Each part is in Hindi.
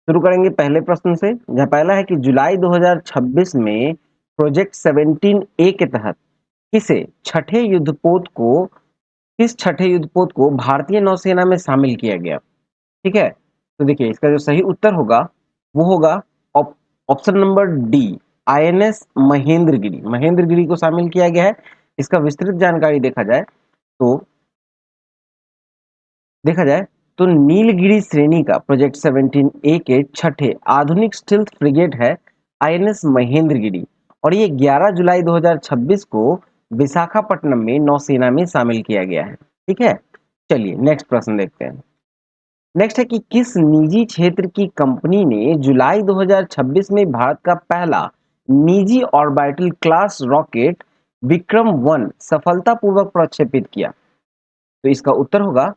शुरू करेंगे पहले प्रश्न से, जहाँ पहला है कि जुलाई 2026 में प्रोजेक्ट 17 ए के तहत किसे छठे युद्धपोत को किस छठे युद्धपोत को भारतीय नौसेना में शामिल किया गया? ठीक है, तो देखिए इसका जो सही उत्तर होगा वो होगा option number D, INS Mahendragiri. Mahendragiri को शामिल किया गया है। इसका विस्तृत जानकारी देखा जाए तो नीलगिरी श्रेणी का प्रोजेक्ट 17 ए के छठे आधुनिक स्टील्थ फ्रिगेट है आईएनएस महेंद्रगिरी, और ये 11 जुलाई 2026 को विशाखापट्टनम में नौसेना में शामिल किया गया है। ठीक है, चलिए नेक्स्ट प्रश्न देखते हैं। नेक्स्ट है कि किस निजी क्षेत्र की कंपनी ने जुलाई 2026 में भारत का पहला निजी ऑर्बिटल क्लास रॉकेट विक्रम 1 सफलतापूर्वक प्रक्षेपित किया? तो इसका उत्तर होगा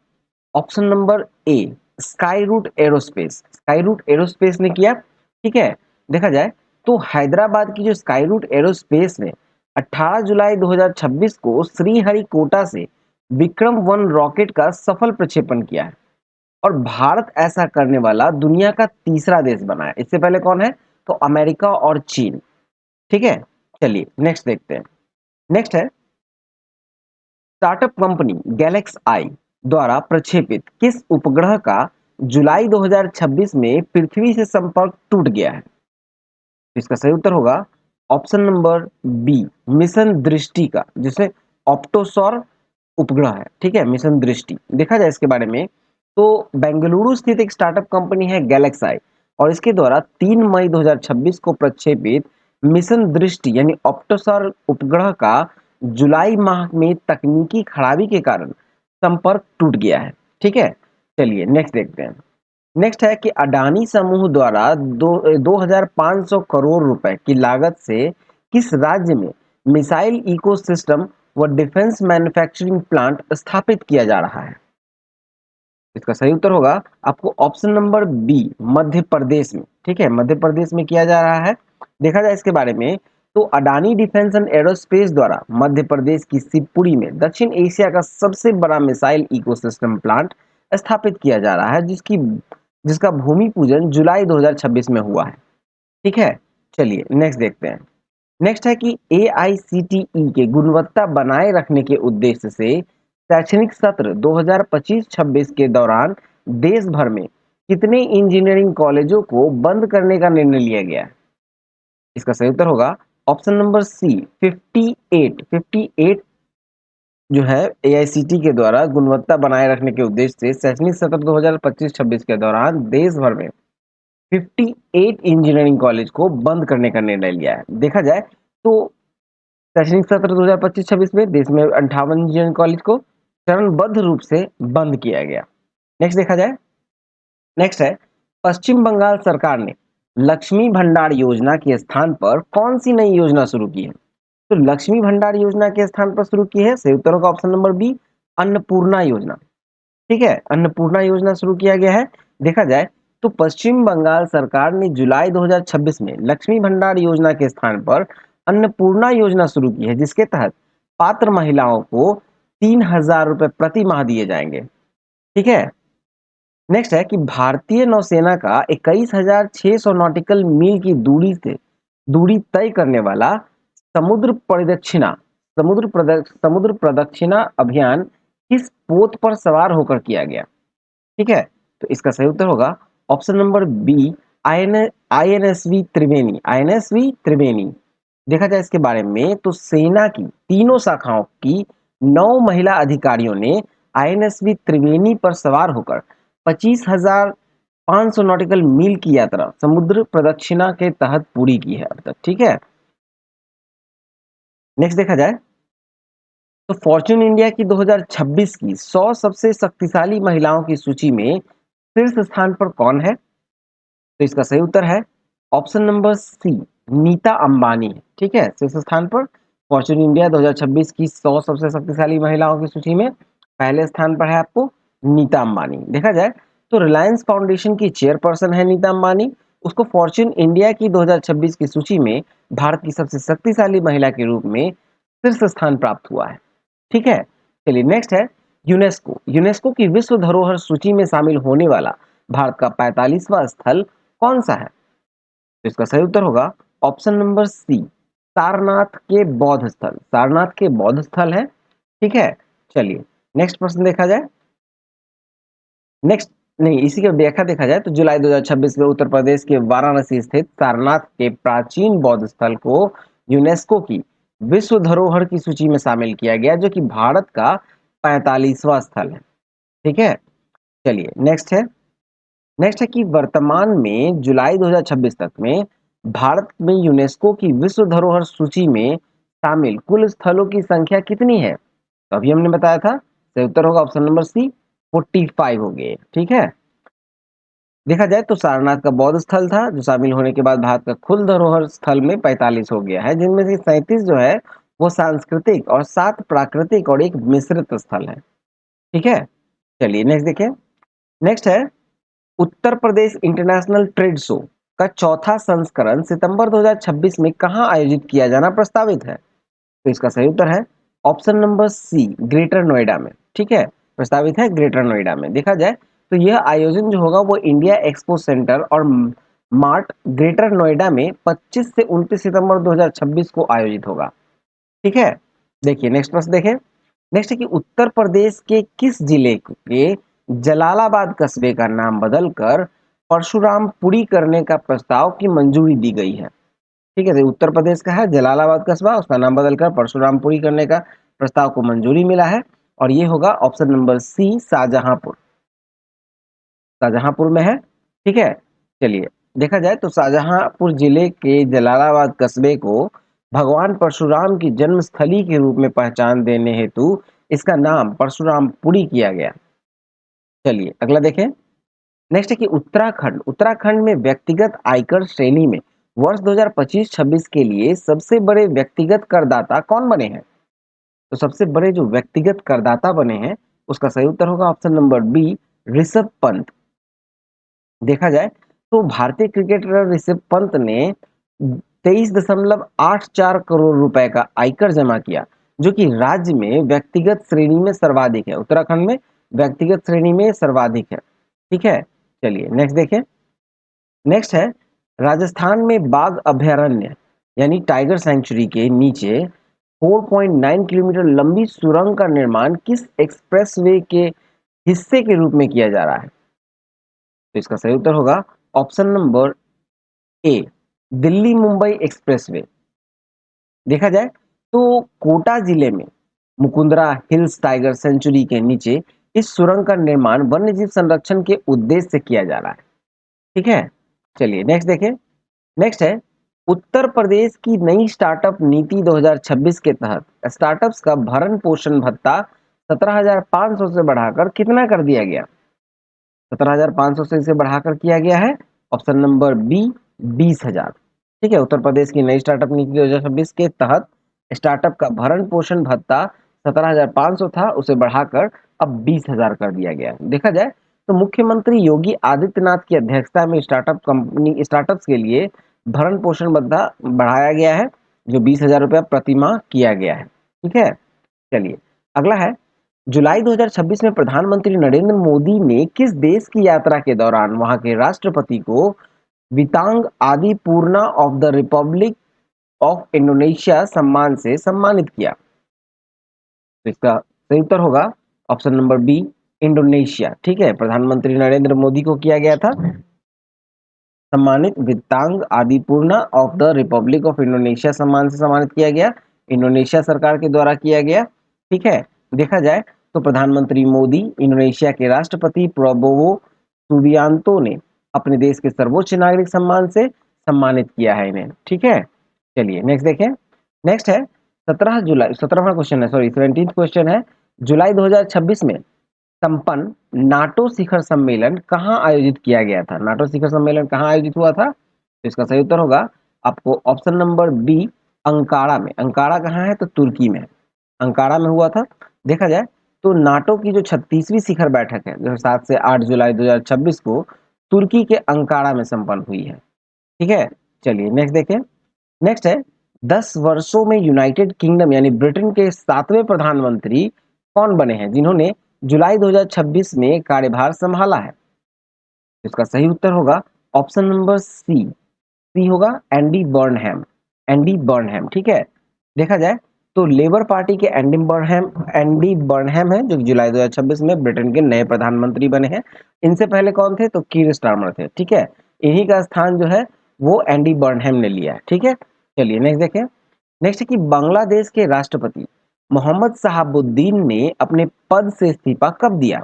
option number A, Skyroot Aerospace. Skyroot Aerospace ने किया। ठीक है, देखा जाए तो हैदराबाद की जो स्काई रूट एरोस्पेस ने 18 जुलाई 2026 को श्रीहरिकोटा से विक्रम 1 रॉकेट का सफल प्रक्षेपण किया है, और भारत ऐसा करने वाला दुनिया का तीसरा देश बना है। इससे पहले कौन है? तो अमेरिका और चीन। ठीक है, चलिए नेक्स्ट देखते हैं। नेक्स्ट है स्टार्टअप कंपनी गैलेक्स आई द्वारा प्रक्षेपित किस उपग्रह का जुलाई 2026 में पृथ्वी से संपर्क टूट गया है? इसका सही उत्तर होगा ऑप्शन नंबर बी, मिशन दृष्टि का, जिसमें ऑप्टोसॉर उपग्रह है। ठीक है, मिशन दृष्टि। देखा जाए इसके बारे में तो बेंगलुरु स्थित एक स्टार्टअप कंपनी है गैलेक्स आई, और इसके द्वारा 3 मई 2026 को प्रक्षेपित मिशन दृष्टि यानी ऑप्टोसॉर उपग्रह का जुलाई माह में तकनीकी खराबी के कारण संपर्क टूट गया है। ठीक है, चलिए नेक्स्ट देखते हैं। नेक्स्ट है कि अडानी समूह द्वारा 2500 करोड़ रुपए की लागत से किस राज्य में मिसाइल इकोसिस्टम व डिफेंस मैन्युफैक्चरिंग प्लांट स्थापित किया जा रहा है? इसका सही उत्तर होगा आपको option number B, Madhya Pradesh में। ठीक है, मध्य प्रदेश में किया जा रहा है। देखा जाए इसके बारे में तो अडानी डिफेंस एंड एरोस्पेस द्वारा मध्य प्रदेश की शिवपुरी में दक्षिण एशिया का सबसे बड़ा मिसाइल इकोसिस्टम प्लांट स्थापित किया जा रहा है, जिसका भूमि पूजन जुलाई 2026 में हुआ है। ठीक है, चलिए नेक्स्ट देखते हैं। नेक्स्ट है कि AICTE के गुणवत्ता बनाए रखने के उद्देश्य से शैक्षणिक सत्र 2025-26 के दौरान देश भर में कितने इंजीनियरिंग कॉलेजों को बंद करने का निर्णय लिया गया है? इसका सही उत्तर होगा ऑप्शन नंबर सी, 58 जो है AICTE के द्वारा गुणवत्ता बनाए रखने के उद्देश्य से शैक्षणिक सत्र 2025-26 के दौरान देश भर में 58 इंजीनियरिंग कॉलेज को बंद करने का निर्णय लिया है। देखा जाए तो शैक्षणिक सत्र 2025-26 में देश में 58 इंजीनियरिंग कॉलेज को चरणबद्ध रूप से बंद किया गया। नेक्स्ट देखा जाए। नेक्स्ट है पश्चिम बंगाल सरकार ने लक्ष्मी भंडार योजना के स्थान पर कौन सी नई योजना शुरू की है? तो लक्ष्मी भंडार योजना के स्थान पर शुरू की है, सही उत्तर होगा ऑप्शन नंबर बी, अन्नपूर्णा योजना। ठीक है, अन्नपूर्णा योजना शुरू किया गया है। देखा जाए तो पश्चिम बंगाल सरकार ने जुलाई 2026 में लक्ष्मी भंडार योजना के स्थान पर अन्नपूर्णा योजना शुरू की है, जिसके तहत पात्र महिलाओं को 3,000 रुपए प्रति माह दिए जाएंगे। ठीक है, नेक्स्ट है कि भारतीय नौसेना का 21,600 नॉटिकल मील की दूरी तय करने वाला समुद्र प्रदक्षिणा अभियान किस पोत पर सवार होकर किया गया? ठीक है, तो इसका सही उत्तर होगा ऑप्शन नंबर बी, आईएनएसवी त्रिवेणी। आईएनएसवी त्रिवेणी। देखा जाए इसके बारे में तो सेना की तीनों शाखाओं की 9 महिला अधिकारियों ने आईएनएसवी त्रिवेणी पर सवार होकर 25,500 नॉटिकल मील की यात्रा समुद्र प्रदक्षिणा के तहत पूरी की है अब तक। ठीक है, नेक्स्ट देखा जाए तो फॉर्च्यून इंडिया की 2026 की 100 सबसे शक्तिशाली महिलाओं की सूची में शीर्ष स्थान पर कौन है? तो इसका सही उत्तर है option number C, Nita Ambani. ठीक है, शीर्ष स्थान पर फॉर्च्यून इंडिया 2026 की 100 सबसे शक्तिशाली महिलाओं की सूची में पहले स्थान पर है आपको नीता अंबानी। देखा जाए तो रिलायंस फाउंडेशन की चेयरपर्सन है नीता अंबानी। उसको फॉर्च्यून इंडिया की 2026 की सूची में भारत की सबसे शक्तिशाली महिला के रूप में शीर्ष स्थान प्राप्त हुआ है। ठीक है, चलिए नेक्स्ट है यूनेस्को। यूनेस्को की विश्व धरोहर सूची में शामिल होने वाला भारत का 45वां स्थल कौन सा है? तो इसका सही उत्तर होगा ऑप्शन नंबर सी, सारनाथ के बौद्ध स्थल। सारनाथ के बौद्ध स्थल है। ठीक है, चलिए नेक्स्ट प्रश्न देखा जाए। नेक्स्ट नहीं, इसी का व्याख्या देखा जाए तो जुलाई 2026 में उत्तर प्रदेश के वाराणसी स्थित सारनाथ के प्राचीन बौद्ध स्थल को यूनेस्को की विश्व धरोहर की सूची में शामिल किया गया, जो कि भारत का 45वां स्थल है। ठीक है, चलिए नेक्स्ट है कि वर्तमान में जुलाई 2026 तक में भारत में यूनेस्को की विश्व धरोहर सूची में शामिल कुल स्थलों की संख्या कितनी है? तो अभी हमने बताया था, सही उत्तर होगा ऑप्शन नंबर सी, 45 हो गए। ठीक है, देखा जाए तो सारनाथ का बौद्ध स्थल था, जो शामिल होने के बाद भारत का कुल धरोहर स्थल में 45 हो गया है, जिनमें से 37 जो है वो सांस्कृतिक और 7 प्राकृतिक और एक मिश्रित स्थल है। ठीक है, चलिए नेक्स्ट देखिए। नेक्स्ट है Uttar Pradesh international trade show का चौथा संस्करण सितंबर 2026 में कहां आयोजित किया जाना प्रस्तावित है? तो इसका सही उत्तर है option number C, Greater Noida में। ठीक है, प्रस्तावित है ग्रेटर नोएडा में। देखा जाए तो यह आयोजन जो होगा वो इंडिया एक्सपो सेंटर और मार्ट ग्रेटर नोएडा में 25 से 29 सितंबर 2026 को आयोजित होगा। ठीक है, देखिए नेक्स्ट प्रश्न देखें। नेक्स्ट है कि उत्तर प्रदेश के किस जिले के जलालाबाद कस्बे का नाम बदलकर परशुरामपुरी करने का प्रस्ताव की मंजूरी दी गई है? ठीक है, तो उत्तर प्रदेश का है जलालाबाद कस्बा, उसका नाम बदलकर परशुरामपुरी करने का प्रस्ताव को मंजूरी मिला है, और ये होगा option number C, Shahjahanpur. Shahjahanpur में है। ठीक है, चलिए देखा जाए तो शाहजहांपुर जिले के जलालाबाद कस्बे को भगवान परशुराम की जन्मस्थली के रूप में पहचान देने हेतु इसका नाम परशुरामपुरी किया गया। चलिए अगला देखें। नेक्स्ट है कि उत्तराखंड में व्यक्तिगत आयकर श्रेणी में वर्ष 2025-26 के लिए सबसे बड़े व्यक्तिगत करदाता कौन बने हैं? तो सबसे बड़े जो व्यक्तिगत करदाता बने हैं उसका सही उत्तर होगा option number B, Rishabh Pant. देखा जाए तो भारतीय क्रिकेटर ऋषभ पंत ने 23.84 करोड़ रुपए का आयकर जमा किया, जो कि राज्य में व्यक्तिगत श्रेणी में सर्वाधिक है। उत्तराखंड में व्यक्तिगत श्रेणी में सर्वाधिक है। ठीक है, चलिए नेक्स्ट देखें। नेक्स्ट है राजस्थान में बाघ अभयारण्य यानी टाइगर सेंचुरी के नीचे 4.9 किलोमीटर लंबी सुरंग का निर्माण किस एक्सप्रेसवे के हिस्से के रूप में किया जा रहा है? तो इसका सही उत्तर होगा ऑप्शन नंबर ए, दिल्ली मुंबई एक्सप्रेसवे। देखा जाए तो कोटा जिले में मुकुंदरा हिल्स टाइगर सेंचुरी के नीचे इस सुरंग का निर्माण वन्यजीव संरक्षण के उद्देश्य से किया जा रहा है। ठीक है, चलिए नेक्स्ट देखें। नेक्स्ट है उत्तर प्रदेश की नई स्टार्टअप नीति 2026 के तहत स्टार्टअप्स का भरण पोषण भत्ता 17,500 से बढ़ाकर कितना कर दिया गया? 17,500 से इसे बढ़ाकर किया गया है ऑप्शन नंबर बी, 20,000। ठीक है, उत्तर प्रदेश की नई स्टार्टअप नीति 2026 के तहत स्टार्टअप का भरण पोषण भत्ता 17,500 था, उसे बढ़ाकर अब 20,000 कर दिया गया है। देखा जाए तो मुख्यमंत्री योगी आदित्यनाथ की अध्यक्षता में स्टार्टअप्स के लिए भरण पोषण भत्ता बढ़ाया गया है, जो 20,000 रुपया प्रतिमाह किया गया है। ठीक है, चलिए अगला है जुलाई 2026 में प्रधानमंत्री नरेंद्र मोदी ने किस देश की यात्रा के दौरान वहां के राष्ट्रपति को Bintang Adipurna of the Republic of Indonesia सम्मान से सम्मानित किया? तो इसका सही उत्तर होगा ऑप्शन नंबर बी, इंडोनेशिया। ठीक है, प्रधानमंत्री नरेंद्र मोदी को किया गया था सम्मानित Bintang Adipurna of the Republic of Indonesia सम्मान से सम्मानित किया गया, इंडोनेशिया सरकार के द्वारा किया गया। ठीक है, देखा जाए तो प्रधानमंत्री मोदी इंडोनेशिया के राष्ट्रपति प्रबोवो सुबियांतो ने अपने देश के सर्वोच्च नागरिक सम्मान से सम्मानित किया है इन्हें। ठीक है, चलिए नेक्स्ट देखें। नेक्स्ट है 17 जुलाई, 17वां क्वेश्चन है, सॉरी 17th क्वेश्चन है। जुलाई 2026 में संपन्न नाटो शिखर सम्मेलन कहाँ आयोजित किया गया था? नाटो शिखर सम्मेलन कहाँ आयोजित हुआ था? तो इसका सही उत्तर होगा आपको ऑप्शन नंबर बी, अंकारा में। अंकारा कहाँ है? तो तुर्की में है, अंकारा में हुआ था। देखा जाए तो नाटो की जो 36वीं शिखर बैठक है जो 7 से 8 जुलाई 2026 को तुर्की के अंकारा में संपन्न हुई है। ठीक है, चलिए नेक्स्ट देखें। नेक्स्ट है 10 वर्षों में यूनाइटेड किंगडम यानी ब्रिटेन के 7वें प्रधानमंत्री कौन बने हैं जिन्होंने जुलाई 2026 में कार्यभार संभाला है? इसका सही उत्तर होगा ऑप्शन नंबर सी, सी होगा एंडी बर्नहैम, एंडी बर्नहैम, ठीक है। देखा जाए तो लेबर पार्टी के एंडी बर्नहैम है जो जुलाई 2026 में ब्रिटेन के नए प्रधानमंत्री बने हैं। इनसे पहले कौन थे? तो कीर स्टारमर थे, ठीक है। इन्हीं का स्थान जो है वो एंडी बर्नहैम ने लिया है, ठीक है। चलिए नेक्स्ट देखें। नेक्स्ट है कि बांग्लादेश के राष्ट्रपति मोहम्मद शहाबुद्दीन ने अपने पद से इस्तीफा कब दिया?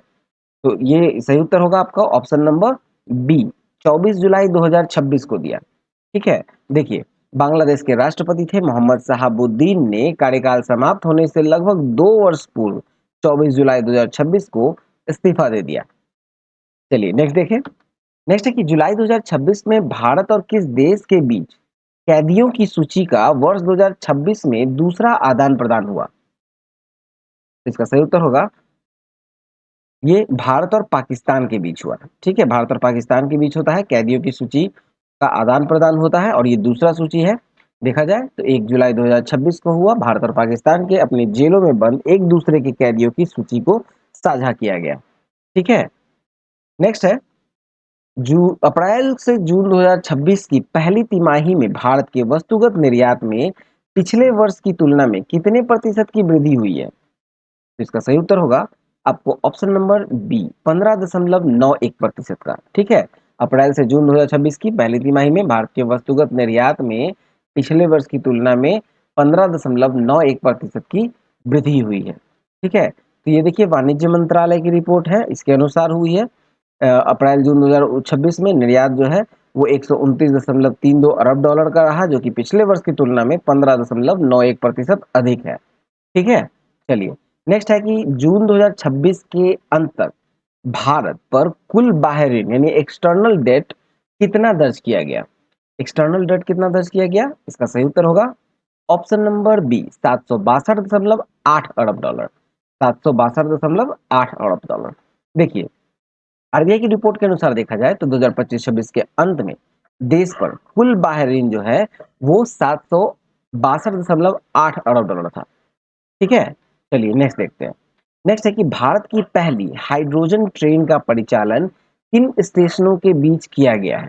तो ये सही उत्तर होगा आपका ऑप्शन नंबर बी, 24 जुलाई 2026 को दिया, ठीक है। देखिए, बांग्लादेश के राष्ट्रपति थे मोहम्मद शहाबुद्दीन ने कार्यकाल समाप्त होने से लगभग 2 वर्ष पूर्व 24 जुलाई 2026 को इस्तीफा दे दिया। चलिए नेक्स्ट देखें। नेक्स्ट है कि जुलाई 2026 में भारत और किस देश के बीच कैदियों की सूची का वर्ष 2026 में दूसरा आदान प्रदान हुआ? इसका सही उत्तर होगा ये भारत और पाकिस्तान के बीच हुआ, ठीक है। भारत और पाकिस्तान के बीच होता है, कैदियों की सूची का आदान प्रदान होता है और ये दूसरा सूची है। देखा जाए तो 1 जुलाई 2026 को हुआ, भारत और पाकिस्तान के अपनी जेलों में बंद एक दूसरे के कैदियों की सूची को साझा किया गया, ठीक है। नेक्स्ट है अप्रैल से जून 2026 की पहली तिमाही में भारत के वस्तुगत निर्यात में पिछले वर्ष की तुलना में कितने प्रतिशत की वृद्धि हुई है? तो इसका सही उत्तर होगा आपको ऑप्शन नंबर बी, 15.91% का, ठीक है। अप्रैल से जून 2026 की पहली तिमाही में भारत के वस्तुगत निर्यात में पिछले वर्ष की तुलना में 15.91% की वृद्धि हुई है, ठीक है। तो ये देखिए वाणिज्य मंत्रालय की रिपोर्ट है, इसके अनुसार हुई है। अप्रैल जून 2026 में निर्यात जो है वो 129.32 अरब डॉलर का रहा, जो कि पिछले वर्ष की तुलना में 15.91% अधिक है, ठीक है। चलिए नेक्स्ट है कि जून 2026 के अंत तक भारत पर कुल बाह्य ऋण यानी एक्सटर्नल डेट कितना दर्ज किया गया? एक्सटर्नल डेट कितना दर्ज किया गया? इसका सही उत्तर होगा ऑप्शन नंबर बी, 762.8 अरब डॉलर, 762.8 अरब डॉलर। देखिए, आरबीआई की रिपोर्ट के अनुसार देखा जाए तो 2025-26 के अंत में देश पर कुल बाह्य ऋण जो है वो 762.8 अरब डॉलर था, ठीक है। चलिए नेक्स्ट देखते हैं। नेक्स्ट है कि भारत की पहली हाइड्रोजन ट्रेन का परिचालन किन स्टेशनों के बीच किया गया है?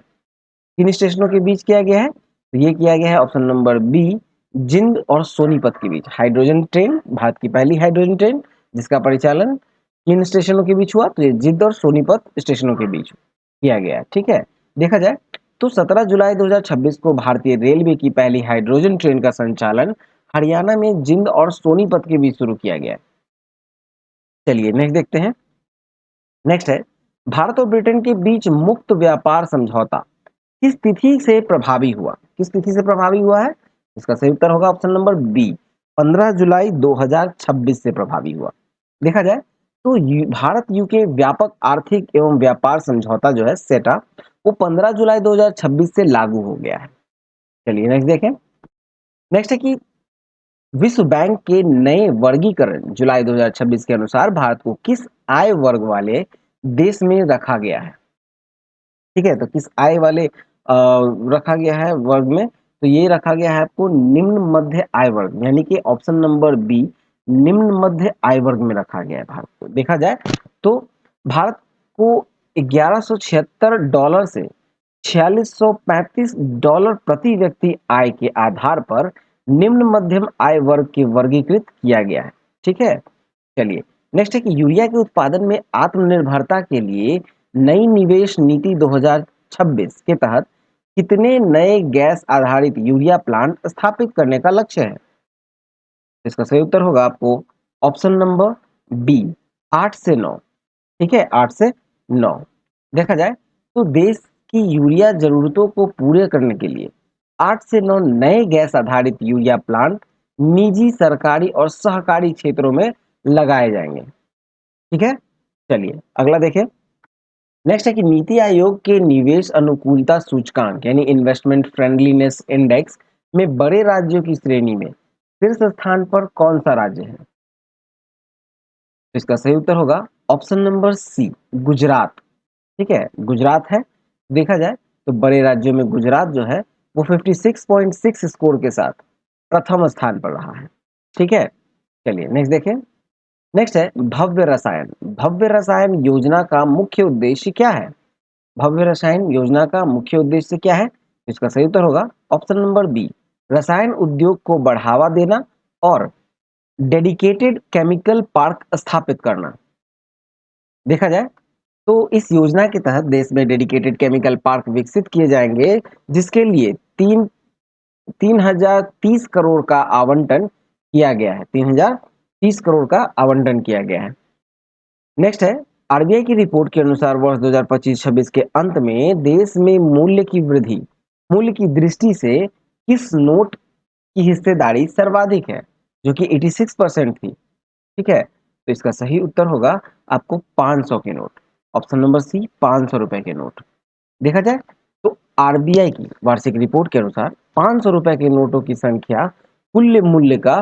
किन स्टेशनों के बीच किया गया है? तो ये किया गया है ऑप्शन नंबर बी, जिंद और सोनीपत के बीच। हाइड्रोजन ट्रेन, भारत की पहली हाइड्रोजन ट्रेन जिसका परिचालन किन स्टेशनों के बीच हुआ? तो ये जिंद और सोनीपत स्टेशनों के बीच किया गया है, ठीक है। देखा जाए तो 17 जुलाई 2026 को भारतीय रेलवे की पहली हाइड्रोजन ट्रेन का संचालन हरियाणा में जिंद और सोनीपत के बीच शुरू किया गया है। चलिए नेक्स्ट देखते हैं। नेक्स्ट है भारत और ब्रिटेन के बीच मुक्त व्यापार समझौता किस तिथि से प्रभावी हुआ? किस तिथि से प्रभावी हुआ है? इसका सही उत्तर होगा ऑप्शन नंबर बी, 15 जुलाई 2026 से प्रभावी हुआ। देखा जाए तो भारत यूके व्यापक आर्थिक एवं व्यापार समझौता जो है सेटा वो 15 जुलाई 2026 से लागू हो गया है। चलिए नेक्स्ट देखें। नेक्स्ट है कि विश्व बैंक के नए वर्गीकरण जुलाई 2026 के अनुसार भारत को किस आय वर्ग वाले देश में रखा गया है? ठीक है, तो किस आय वाले रखा गया है वर्ग में? तो ये रखा गया है आपको निम्न मध्य आय वर्ग, यानी कि ऑप्शन नंबर बी, निम्न मध्य आय वर्ग में रखा गया है भारत को। देखा जाए तो भारत को $1176 से $4635 प्रति व्यक्ति आय के आधार पर निम्न मध्यम आय वर्ग के वर्गीकृत किया गया है, ठीक है। चलिए नेक्स्ट है कि यूरिया के उत्पादन में आत्मनिर्भरता के लिए नई निवेश नीति 2026 के तहत कितने नए गैस आधारित यूरिया प्लांट स्थापित करने का लक्ष्य है? इसका सही उत्तर होगा आपको ऑप्शन नंबर बी, 8 से 9, ठीक है, 8 से 9। देखा जाए तो देश की यूरिया जरूरतों को पूरे करने के लिए 8 से 9 नए गैस आधारित यूरिया प्लांट निजी, सरकारी और सहकारी क्षेत्रों में लगाए जाएंगे, ठीक है। चलिए अगला देखें। नेक्स्ट है कि नीति आयोग के निवेश अनुकूलता सूचकांक यानी इन्वेस्टमेंट फ्रेंडलीनेस इंडेक्स में बड़े राज्यों की श्रेणी में शीर्ष स्थान पर कौन सा राज्य है? तो इसका सही उत्तर होगा ऑप्शन नंबर सी, गुजरात, ठीक है, गुजरात है। देखा जाए तो बड़े राज्यों में गुजरात जो है वो 56.6 स्कोर के साथ प्रथम स्थान पर रहा है, ठीक है। चलिए नेक्स्ट देखें। नेक्स्ट है भव्य रसायन। भव्य रसायन योजना का मुख्य उद्देश्य क्या है? भव्य रसायन योजना का मुख्य उद्देश्य क्या है? इसका सही उत्तर होगा ऑप्शन नंबर बी, रसायन उद्योग को बढ़ावा देना और डेडिकेटेड केमिकल पार्क स्थापित करना। देखा जाए तो इस योजना के तहत देश में डेडिकेटेड केमिकल पार्क विकसित किए जाएंगे, जिसके लिए 3030 करोड़ का आवंटन किया गया है। 3030 करोड़ का आवंटन किया गया है। नेक्स्ट है, आरबीआई की रिपोर्ट के अनुसार वर्ष 2025-26 के अंत में देश में मूल्य की दृष्टि से किस नोट की हिस्सेदारी सर्वाधिक है, जो कि 86% थी। ठीक है, तो इसका सही उत्तर होगा आपको 500 के नोट, ऑप्शन नंबर सी, 500 रुपए के नोट। देखा जाए तो आरबीआई की वार्षिक रिपोर्ट के अनुसार 500 रुपए के नोटों की संख्या कुल मूल्य का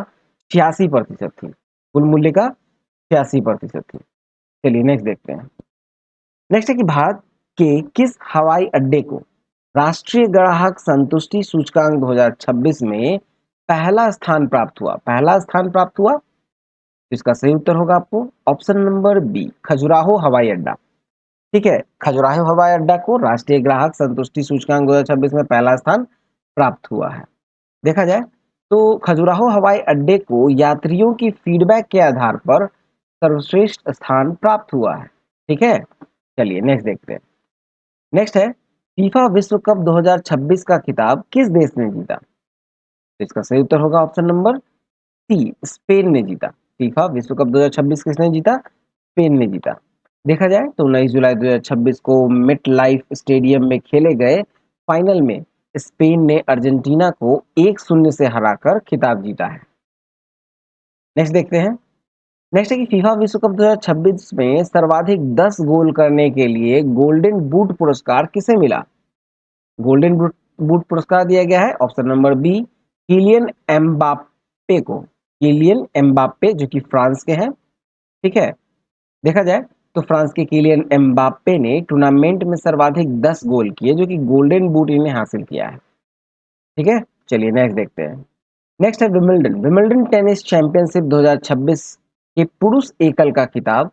86% थी। कुल मूल्य का 86% थी। चलिए नेक्स्ट देखते हैं। नेक्स्ट है कि भारत के किस हवाई अड्डे को राष्ट्रीय ग्राहक संतुष्टि सूचकांक 2026 में पहला स्थान प्राप्त हुआ? पहला स्थान प्राप्त हुआ, तो इसका सही उत्तर होगा आपको ऑप्शन नंबर बी, खजुराहो हवाई अड्डा। ठीक है, खजुराहो हवाई अड्डा को राष्ट्रीय ग्राहक संतुष्टि सूचकांक 2026 में पहला स्थान प्राप्त हुआ है। देखा जाए तो खजुराहो हवाई अड्डे को यात्रियों की फीडबैक के आधार पर सर्वश्रेष्ठ स्थान प्राप्त हुआ है। ठीक है, चलिए नेक्स्ट देखते हैं। नेक्स्ट है, फीफा विश्व कप 2026 का खिताब किस देश ने जीता? तो इसका सही उत्तर होगा ऑप्शन नंबर सी, स्पेन ने जीता। फीफा विश्व कप 2026 किसने जीता? स्पेन ने जीता। देखा जाए तो 19 जुलाई 2026 को मेट लाइफ स्टेडियम में खेले गए फाइनल में स्पेन ने अर्जेंटीना को 1-0 से हराकर खिताब जीता है। नेक्स्ट देखते हैं। नेक्स्ट है कि फीफा विश्व कप 2026 में सर्वाधिक 10 गोल करने के लिए गोल्डन बूट पुरस्कार किसे मिला? गोल्डन बूट बूट पुरस्कार दिया गया है option number B, Kylian Mbappe को। किलियन एम्बाप्पे जो कि फ्रांस के हैं। ठीक है, देखा जाए तो फ्रांस के किलियन एम्बाप्पे ने टूर्नामेंट में सर्वाधिक 10 गोल किए, जो कि गोल्डन बूट इन्हें हासिल किया है। ठीक है, चलिए नेक्स्ट देखते हैं। नेक्स्ट है विमिल्टन। विमिल्टन टेनिस चैंपियनशिप 2026 के पुरुष एकल का खिताब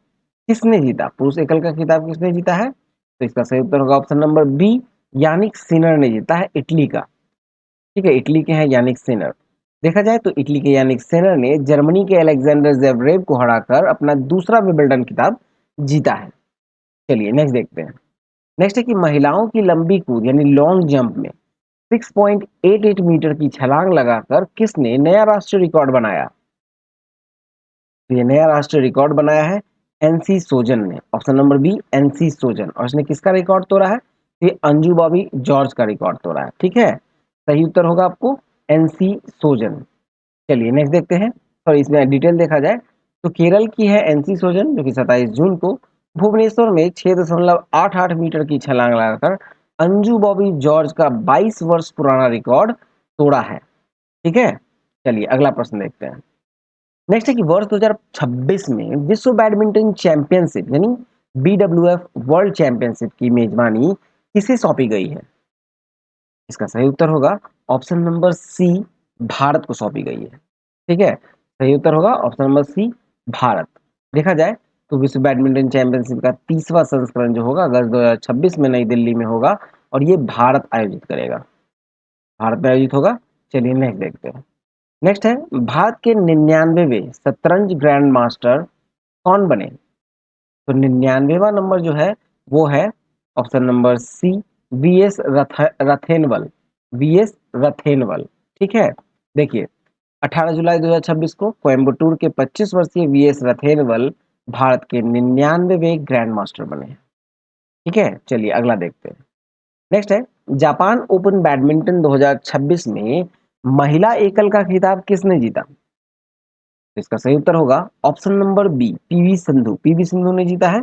किसने जीता? पुरुष एकल का खिताब किसने जीता है? तो इसका सही उत्तर होगा option number B, Jannik Sinner ने जीता है, इटली का। ठीक है, इटली के हैं यानिक सिनर। देखा जाए तो इटली के यानिक सिनर ने जर्मनी के अलेक्जेंडर जेवरेव को हराकर अपना दूसरा विमिल्टन खिताब जीता है। चलिए नेक्स्ट देखते हैं। नेक्स्ट है कि महिलाओं की लंबी कूद यानी लॉन्ग जंप में 6.88 मीटर की छलांग लगाकर किसने नया राष्ट्रीय रिकॉर्ड बनाया? तो ये नया राष्ट्रीय रिकॉर्ड बनाया है एनसी सोजन ने, ऑप्शन नंबर बी, एनसी सोजन। और इसने किसका रिकॉर्ड तोड़ा है? तो ये अंजू बॉबी जॉर्ज का रिकॉर्ड तोड़ा है। ठीक है, सही उत्तर होगा आपको एनसी सोजन। चलिए नेक्स्ट देखते हैं। और इसमें डिटेल देखा जाए तो केरल की है एनसी सोजन, जो कि 27 जून को भुवनेश्वर में 6.88 मीटर की छलांग लगाकर अंजू बॉबी जॉर्ज का 22 वर्ष पुराना रिकॉर्ड तोड़ा है। ठीक है, चलिए अगला प्रश्न देखते हैं। नेक्स्ट है कि वर्ष 2026 में विश्व बैडमिंटन चैंपियनशिप यानी बीडब्ल्यूएफ वर्ल्ड चैंपियनशिप की मेजबानी किसे सौंपी गई है? इसका सही उत्तर होगा ऑप्शन नंबर सी, भारत को सौंपी गई है। ठीक है, सही उत्तर होगा ऑप्शन नंबर सी, भारत। देखा जाए तो विश्व बैडमिंटन चैंपियनशिप का 30वां संस्करण जो होगा अगस्त 2026 में नई दिल्ली में होगा और ये भारत आयोजित करेगा, भारत में आयोजित होगा। चलिए नेक्स्ट देखते हैं। नेक्स्ट है, भारत के 99वें शतरंज ग्रैंड मास्टर कौन बने? तो 99वां नंबर जो है वो है option number C, V S Rathenval. V S Rathenval. ठीक है, देखिए 18 जुलाई 2026 को कोयम्बटूर के 25 वर्षीय वी एस रथेनवल भारत के 99वें ग्रैंड मास्टर बने हैं। ठीक है, चलिए अगला देखते हैं। नेक्स्ट है, जापान ओपन बैडमिंटन 2026 में महिला एकल का खिताब किसने जीता? तो इसका सही उत्तर होगा option number B, PV Sindhu. PV Sindhu ने जीता है।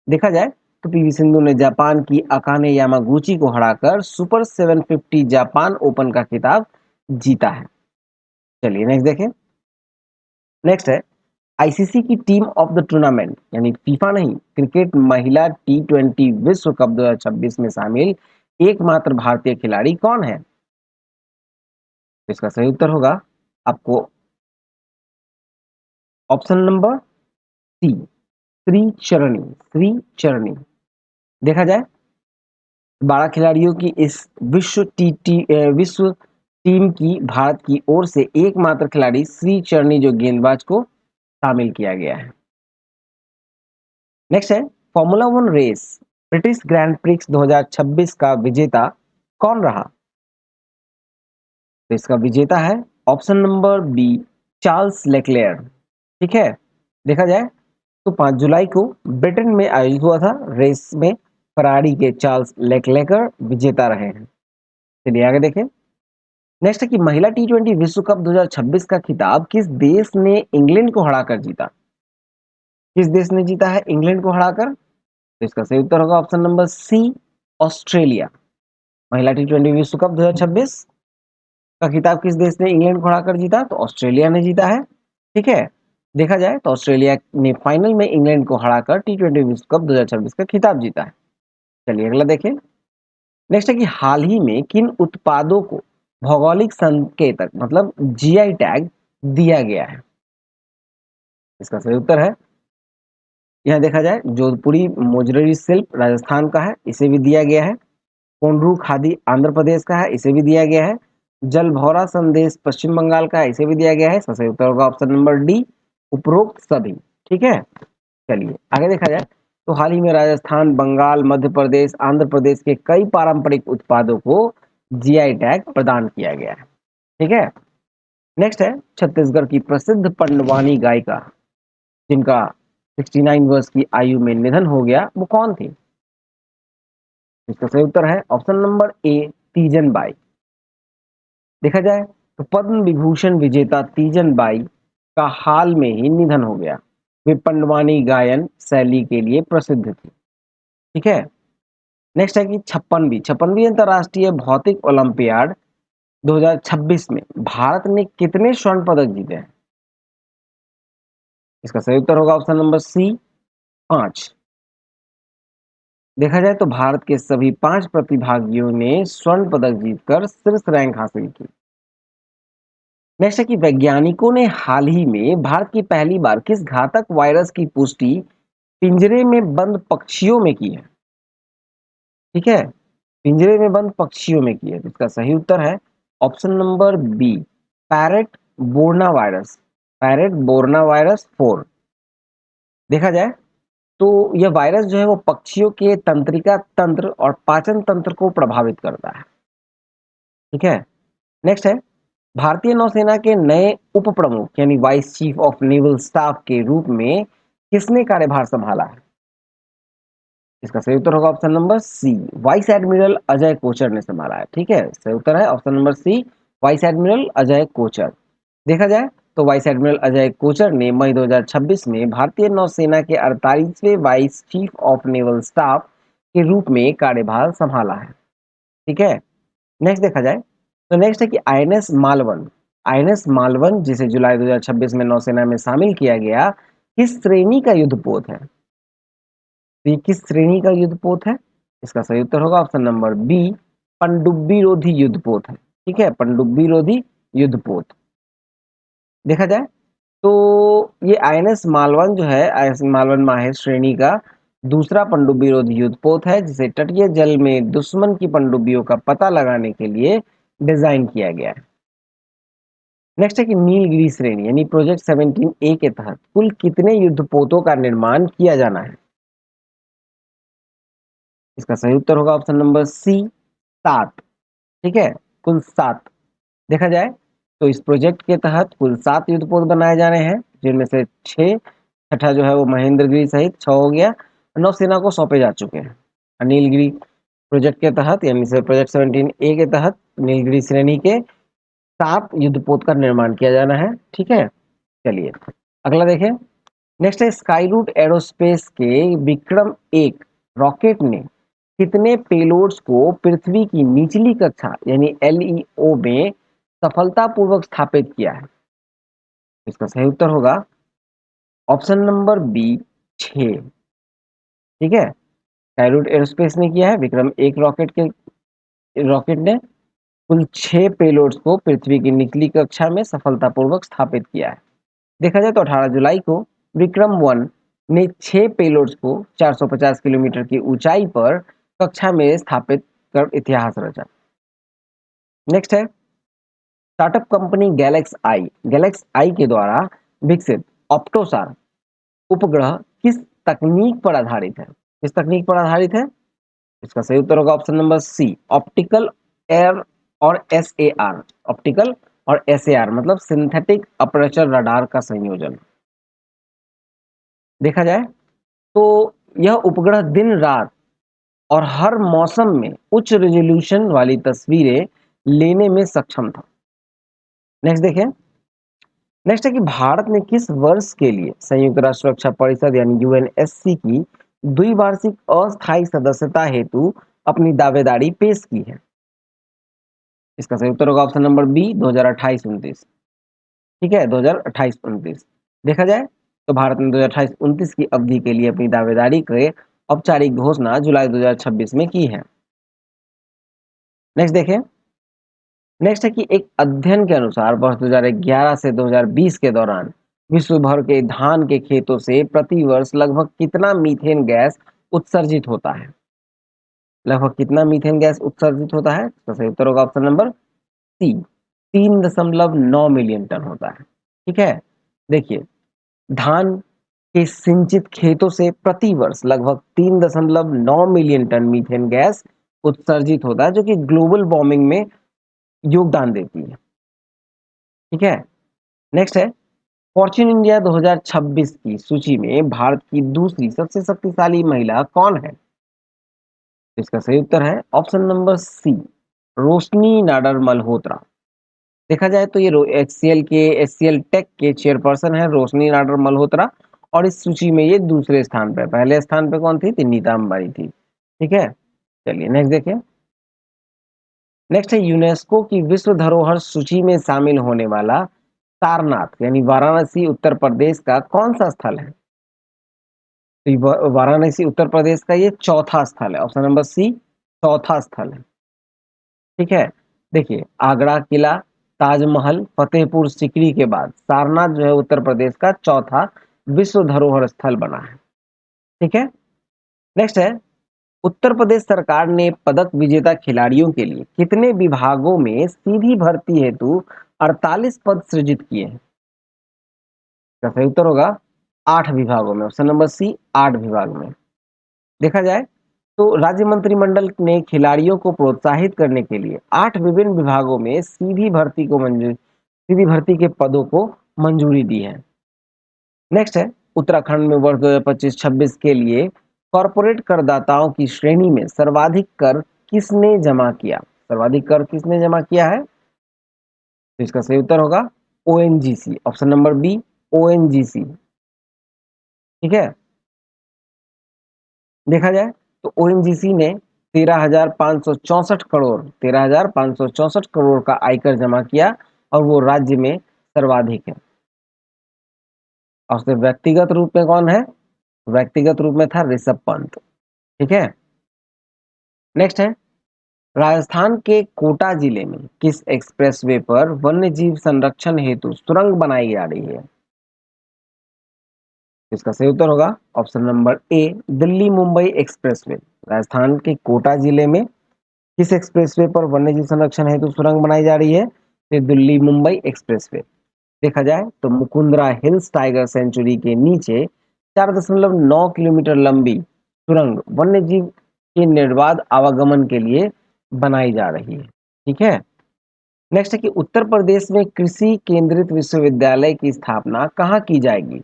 देखा जाए तो पीवी सिंधु ने जापान की अकाने यामागुची को हराकर सुपर 750 जापान ओपन का खिताब जीता है। चलिए नेक्स्ट देखें। नेक्स्ट है, आईसीसी की टीम ऑफ द टूर्नामेंट यानी फीफा नहीं, क्रिकेट महिला T20 विश्व कप 2026 में शामिल एकमात्र भारतीय खिलाड़ी कौन है? तो इसका सही उत्तर होगा आपको ऑप्शन नंबर सी, श्री चरणी। श्री चरणी। देखा जाए 12 खिलाड़ियों की इस विश्व टीम की भारत की ओर से एकमात्र खिलाड़ी श्री चरनी जो गेंदबाज को शामिल किया गया है। नेक्स्ट है formula one race British Grand Prix 2026 का विजेता कौन रहा? तो इसका विजेता है option number B Charles Leclerc. ठीक है, देखा जाए तो 5 जुलाई को ब्रिटेन में आयोजित हुआ था रेस में फरारी के चार्ल्स लेक्लेकर विजेता रहे हैं। चलिए आगे देखें। नेक्स्ट है कि महिला टी20 विश्व कप 2026 का खिताब किस देश ने इंग्लैंड को हराकर जीता? किस देश ने जीता है इंग्लैंड को हराकर? तो इसका सही उत्तर होगा ऑप्शन नंबर सी ऑस्ट्रेलिया। महिला टी20 विश्व कप 2026 का खिताब किस देश ने इंग्लैंड को हराकर जीता? तो ऑस्ट्रेलिया ने जीता है। ठीक है, देखा जाए तो ऑस्ट्रेलिया ने फाइनल में इंग्लैंड को हराकर टी20 विश्व कप 2026 का खिताब जीता है। चलिए अगला देखें। नेक्स्ट है कि हाल ही में किन उत्पादों को भौगोलिक संकेतक मतलब जीआई टैग दिया गया है? इसका सही उत्तर है, यहाँ देखा जाए जोधपुरी मोजरी शिल्प राजस्थान का है, इसे भी दिया गया है। कोंडरू खादी आंध्र प्रदेश का है, इसे भी दिया गया है। जलभौरा संदेश पश्चिम बंगाल का है, इसे भी दिया गया है। इसका सही उत्तर होगा ऑप्शन नंबर डी उपरोक्त सभी। ठीक है, चलिए आगे देखा जाए तो हाल ही में राजस्थान, बंगाल, मध्य प्रदेश, आंध्र प्रदेश के कई पारंपरिक उत्पादों को जीआई टैग प्रदान किया गया है। ठीक है, नेक्स्ट है छत्तीसगढ़ की प्रसिद्ध पंडवानी गायिका जिनका 69 वर्ष की आयु में निधन हो गया, वो कौन थी? इसका सही उत्तर है ऑप्शन नंबर ए तीजन बाई। देखा जाए तो पद्म विभूषण विजेता तीजन बाई का हाल में ही निधन हो गया। वे पंडवानी गायन शैली के लिए प्रसिद्ध थी। ठीक है, नेक्स्ट है कि 56वीं अंतर्राष्ट्रीय भौतिक ओलंपियाड 2026 में भारत ने कितने स्वर्ण पदक जीते हैं? इसका सही उत्तर होगा ऑप्शन नंबर सी 5। देखा जाए तो भारत के सभी 5 प्रतिभागियों ने स्वर्ण पदक जीतकर शीर्ष रैंक हासिल की। नेक्स्ट है कि वैज्ञानिकों ने हाल ही में भारत की पहली बार किस घातक वायरस की पुष्टि पिंजरे में बंद पक्षियों में की है? ठीक है, पिंजरे में बंद पक्षियों में की है। इसका सही उत्तर है option number B parrot Borna virus. Parrot Borna virus 4। देखा जाए तो यह वायरस जो है वो पक्षियों के तंत्रिका तंत्र और पाचन तंत्र को प्रभावित करता है। ठीक है, नेक्स्ट है भारतीय नौसेना के नए उप प्रमुख यानी vice chief of naval staff के रूप में किसने कार्यभार संभाला है? इसका सही उत्तर होगा option number C vice admiral Ajay Kochar ने संभाला है। ठीक है, सही उत्तर है option number C vice admiral Ajay Kochar. देखा जाए तो वाइस एडमिरल अजय कोचर ने मई 2026 में भारतीय नौसेना के 48वें vice chief of naval staff के रूप में कार्यभार संभाला है। ठीक है, नेक्स्ट देखा जाए तो नेक्स्ट है कि आईएनएस मालवन जिसे जुलाई 2026 में नौसेना में शामिल किया गया किस श्रेणी का युद्धपोत है? तो ये किस श्रेणी का युद्धपोत है? इसका सही उत्तर होगा ऑप्शन नंबर बी पनडुब्बी रोधी युद्धपोत है। ठीक है, पनडुब्बी रोधी युद्धपोत। देखा जाए तो ये आईएनएस मालवन जो है आईएनएस मालवन माहिर श्रेणी का दूसरा पनडुब्बी रोधी युद्धपोत है जिसे तटीय जल में दुश्मन की पनडुब्बियों का पता लगाने के लिए डिजाइन किया गया है। नेक्स्ट है कि नीलगिरी श्रेणी यानी प्रोजेक्ट 17A के तहत कुल कितने युद्धपोतों का निर्माण किया जाना है? इसका सही उत्तर होगा ऑप्शन नंबर सी 7। ठीक है, कुल 7। देखा जाए तो इस प्रोजेक्ट के तहत कुल 7 युद्धपोत बनाए जाने हैं जिनमें से 6 छठा जो है वो महेंद्रगिरी सहित 6 हो गया नौसेना को सौंपे जा चुके हैं। नीलगिरी प्रोजेक्ट के तहत यानी से प्रोजेक्ट 17A के तहत नीलगिरी श्रेणी के 7 युद्धपोत का निर्माण किया जाना है। ठीक है, चलिए अगला देखें। नेक्स्ट है स्काई रूट एरोस्पेस के विक्रम एक रॉकेट ने कितने पेलोड्स को पृथ्वी की निचली कक्षा यानी एलईओ में सफलतापूर्वक स्थापित किया है? इसका सही उत्तर होगा ऑप्शन नंबर बी 6। ठीक है, स्काई रूट एरोस्पेस ने किया है विक्रम एक रॉकेट ने कुल 6 पेलोड्स को पृथ्वी की निचली कक्षा में सफलतापूर्वक स्थापित किया है। देखा जाए तो 18 जुलाई को विक्रम वन ने 6 पेलोड्स को 450 किलोमीटर की ऊंचाई पर कक्षा में स्थापित कर इतिहास रचा। नेक्स्ट है स्टार्टअप कंपनी गैलेक्स आई के द्वारा विकसित ऑप्टोसार उपग्रह किस तकनीक पर आधारित है? किस तकनीक पर आधारित है? इसका सही उत्तर होगा ऑप्शन नंबर सी, ऑप्टिकल एयर और एस ए आर। ऑप्टिकल और एस ए आर मतलब सिंथेटिक अपर्चर रडार का संयोजन। देखा जाए तो यह उपग्रह दिन रात और हर मौसम में उच्च रेजोल्यूशन वाली तस्वीरें लेने में सक्षम था। नेक्स्ट देखें, नेक्स्ट है कि भारत ने किस वर्ष के लिए संयुक्त राष्ट्र सुरक्षा परिषद यानी यूएनएससी की द्विवार्षिक अस्थायी सदस्यता हेतु अपनी दावेदारी पेश की है? इसका सही उत्तर होगा ऑप्शन नंबर बी, 2028-29। ठीक है, 2028-29। देखा जाए तो भारत ने 2028-29 की अवधि के लिए अपनी दावेदारी की औपचारिक घोषणा जुलाई 2026 में की है। नेक्स्ट देखें, नेक्स्ट है कि एक अध्ययन के अनुसार वर्ष 2011 से 2020 के दौरान विश्व भर के धान के खेतों से प्रति वर्ष लगभग कितना मीथेन गैस उत्सर्जित होता है? लगभग कितना मीथेन गैस उत्सर्जित होता है? तो सही उत्तर होगा option number C, 3.9 million ton होता है। ठीक है, देखिए धान के सिंचित खेतों से प्रति वर्ष लगभग 3.9 मिलियन टन मीथेन गैस उत्सर्जित होता है, जो कि ग्लोबल वार्मिंग में योगदान देती है। ठीक है, नेक्स्ट है फॉर्च्यून इंडिया 2026 की सूची में भारत की दूसरी सबसे शक्तिशाली महिला कौन है? इसका सही उत्तर है ऑप्शन नंबर सी, रोशनी नाडर मल्होत्रा। देखा जाए तो ये एचसीएल टेक के चेयरपर्सन है रोशनी नाडर मल्होत्रा, और इस सूची में ये दूसरे स्थान पे, पहले स्थान पे कौन थी? नीता अंबानी थी। ठीक है, चलिए नेक्स्ट देखिए, नेक्स्ट है यूनेस्को की विश्व धरोहर सूची में शामिल होने वाला सारनाथ यानी वाराणसी उत्तर प्रदेश का कौन सा स्थल है? तो वाराणसी उत्तर प्रदेश का ये चौथा स्थल है, ऑप्शन नंबर सी, चौथा स्थल है। ठीक है, देखिए आगरा किला, ताजमहल, फतेहपुर सिकरी के बाद सारनाथ जो है उत्तर प्रदेश का चौथा विश्व धरोहर स्थल बना है। ठीक है, नेक्स्ट है उत्तर प्रदेश सरकार ने पदक विजेता खिलाड़ियों के लिए कितने विभागों में सीधी भर्ती हेतु 48 पद सृजित किए हैं? इसका सही उत्तर होगा 8 विभागों में, ऑप्शन नंबर सी, 8 विभाग में। देखा जाए तो राज्य मंत्रिमंडल ने खिलाड़ियों को प्रोत्साहित करने के लिए 8 विभिन्न विभागों में सीधी भर्ती के पदों को मंजूरी दी है। नेक्स्ट है उत्तराखंड में वर्ष 2025-26 के लिए कॉरपोरेट करदाताओं की श्रेणी में सर्वाधिक कर किसने जमा किया? सर्वाधिक कर किसने जमा किया है? तो इसका सही उत्तर होगा ONGC, option number B, ONGC. ठीक है, देखा जाए तो ओएनजीसी ने 13,564 करोड़ का आयकर जमा किया और वो राज्य में सर्वाधिक है। और उसके व्यक्तिगत रूप में कौन है? व्यक्तिगत रूप में था ऋषभ पंत। ठीक है, नेक्स्ट है राजस्थान के कोटा जिले में किस एक्सप्रेसवे पर वन्य जीव संरक्षण हेतु सुरंग बनाई जा रही है? इसका सही उत्तर होगा ऑप्शन नंबर ए, दिल्ली मुंबई एक्सप्रेसवे। राजस्थान के कोटा जिले में किस एक्सप्रेसवे पर वन्यजीव संरक्षण हेतु सुरंग बनाई जा रही है? ये दिल्ली मुंबई एक्सप्रेसवे। देखा जाए तो मुकुंदरा हिल्स टाइगर सेंचुरी के नीचे 4.9 किलोमीटर लंबी सुरंग वन्यजीव के निर्बाध आवागमन के लिए बनाई जा रही है। ठीक है, नेक्स्ट है कि उत्तर प्रदेश में कृषि केंद्रित विश्वविद्यालय की स्थापना कहाँ की जाएगी?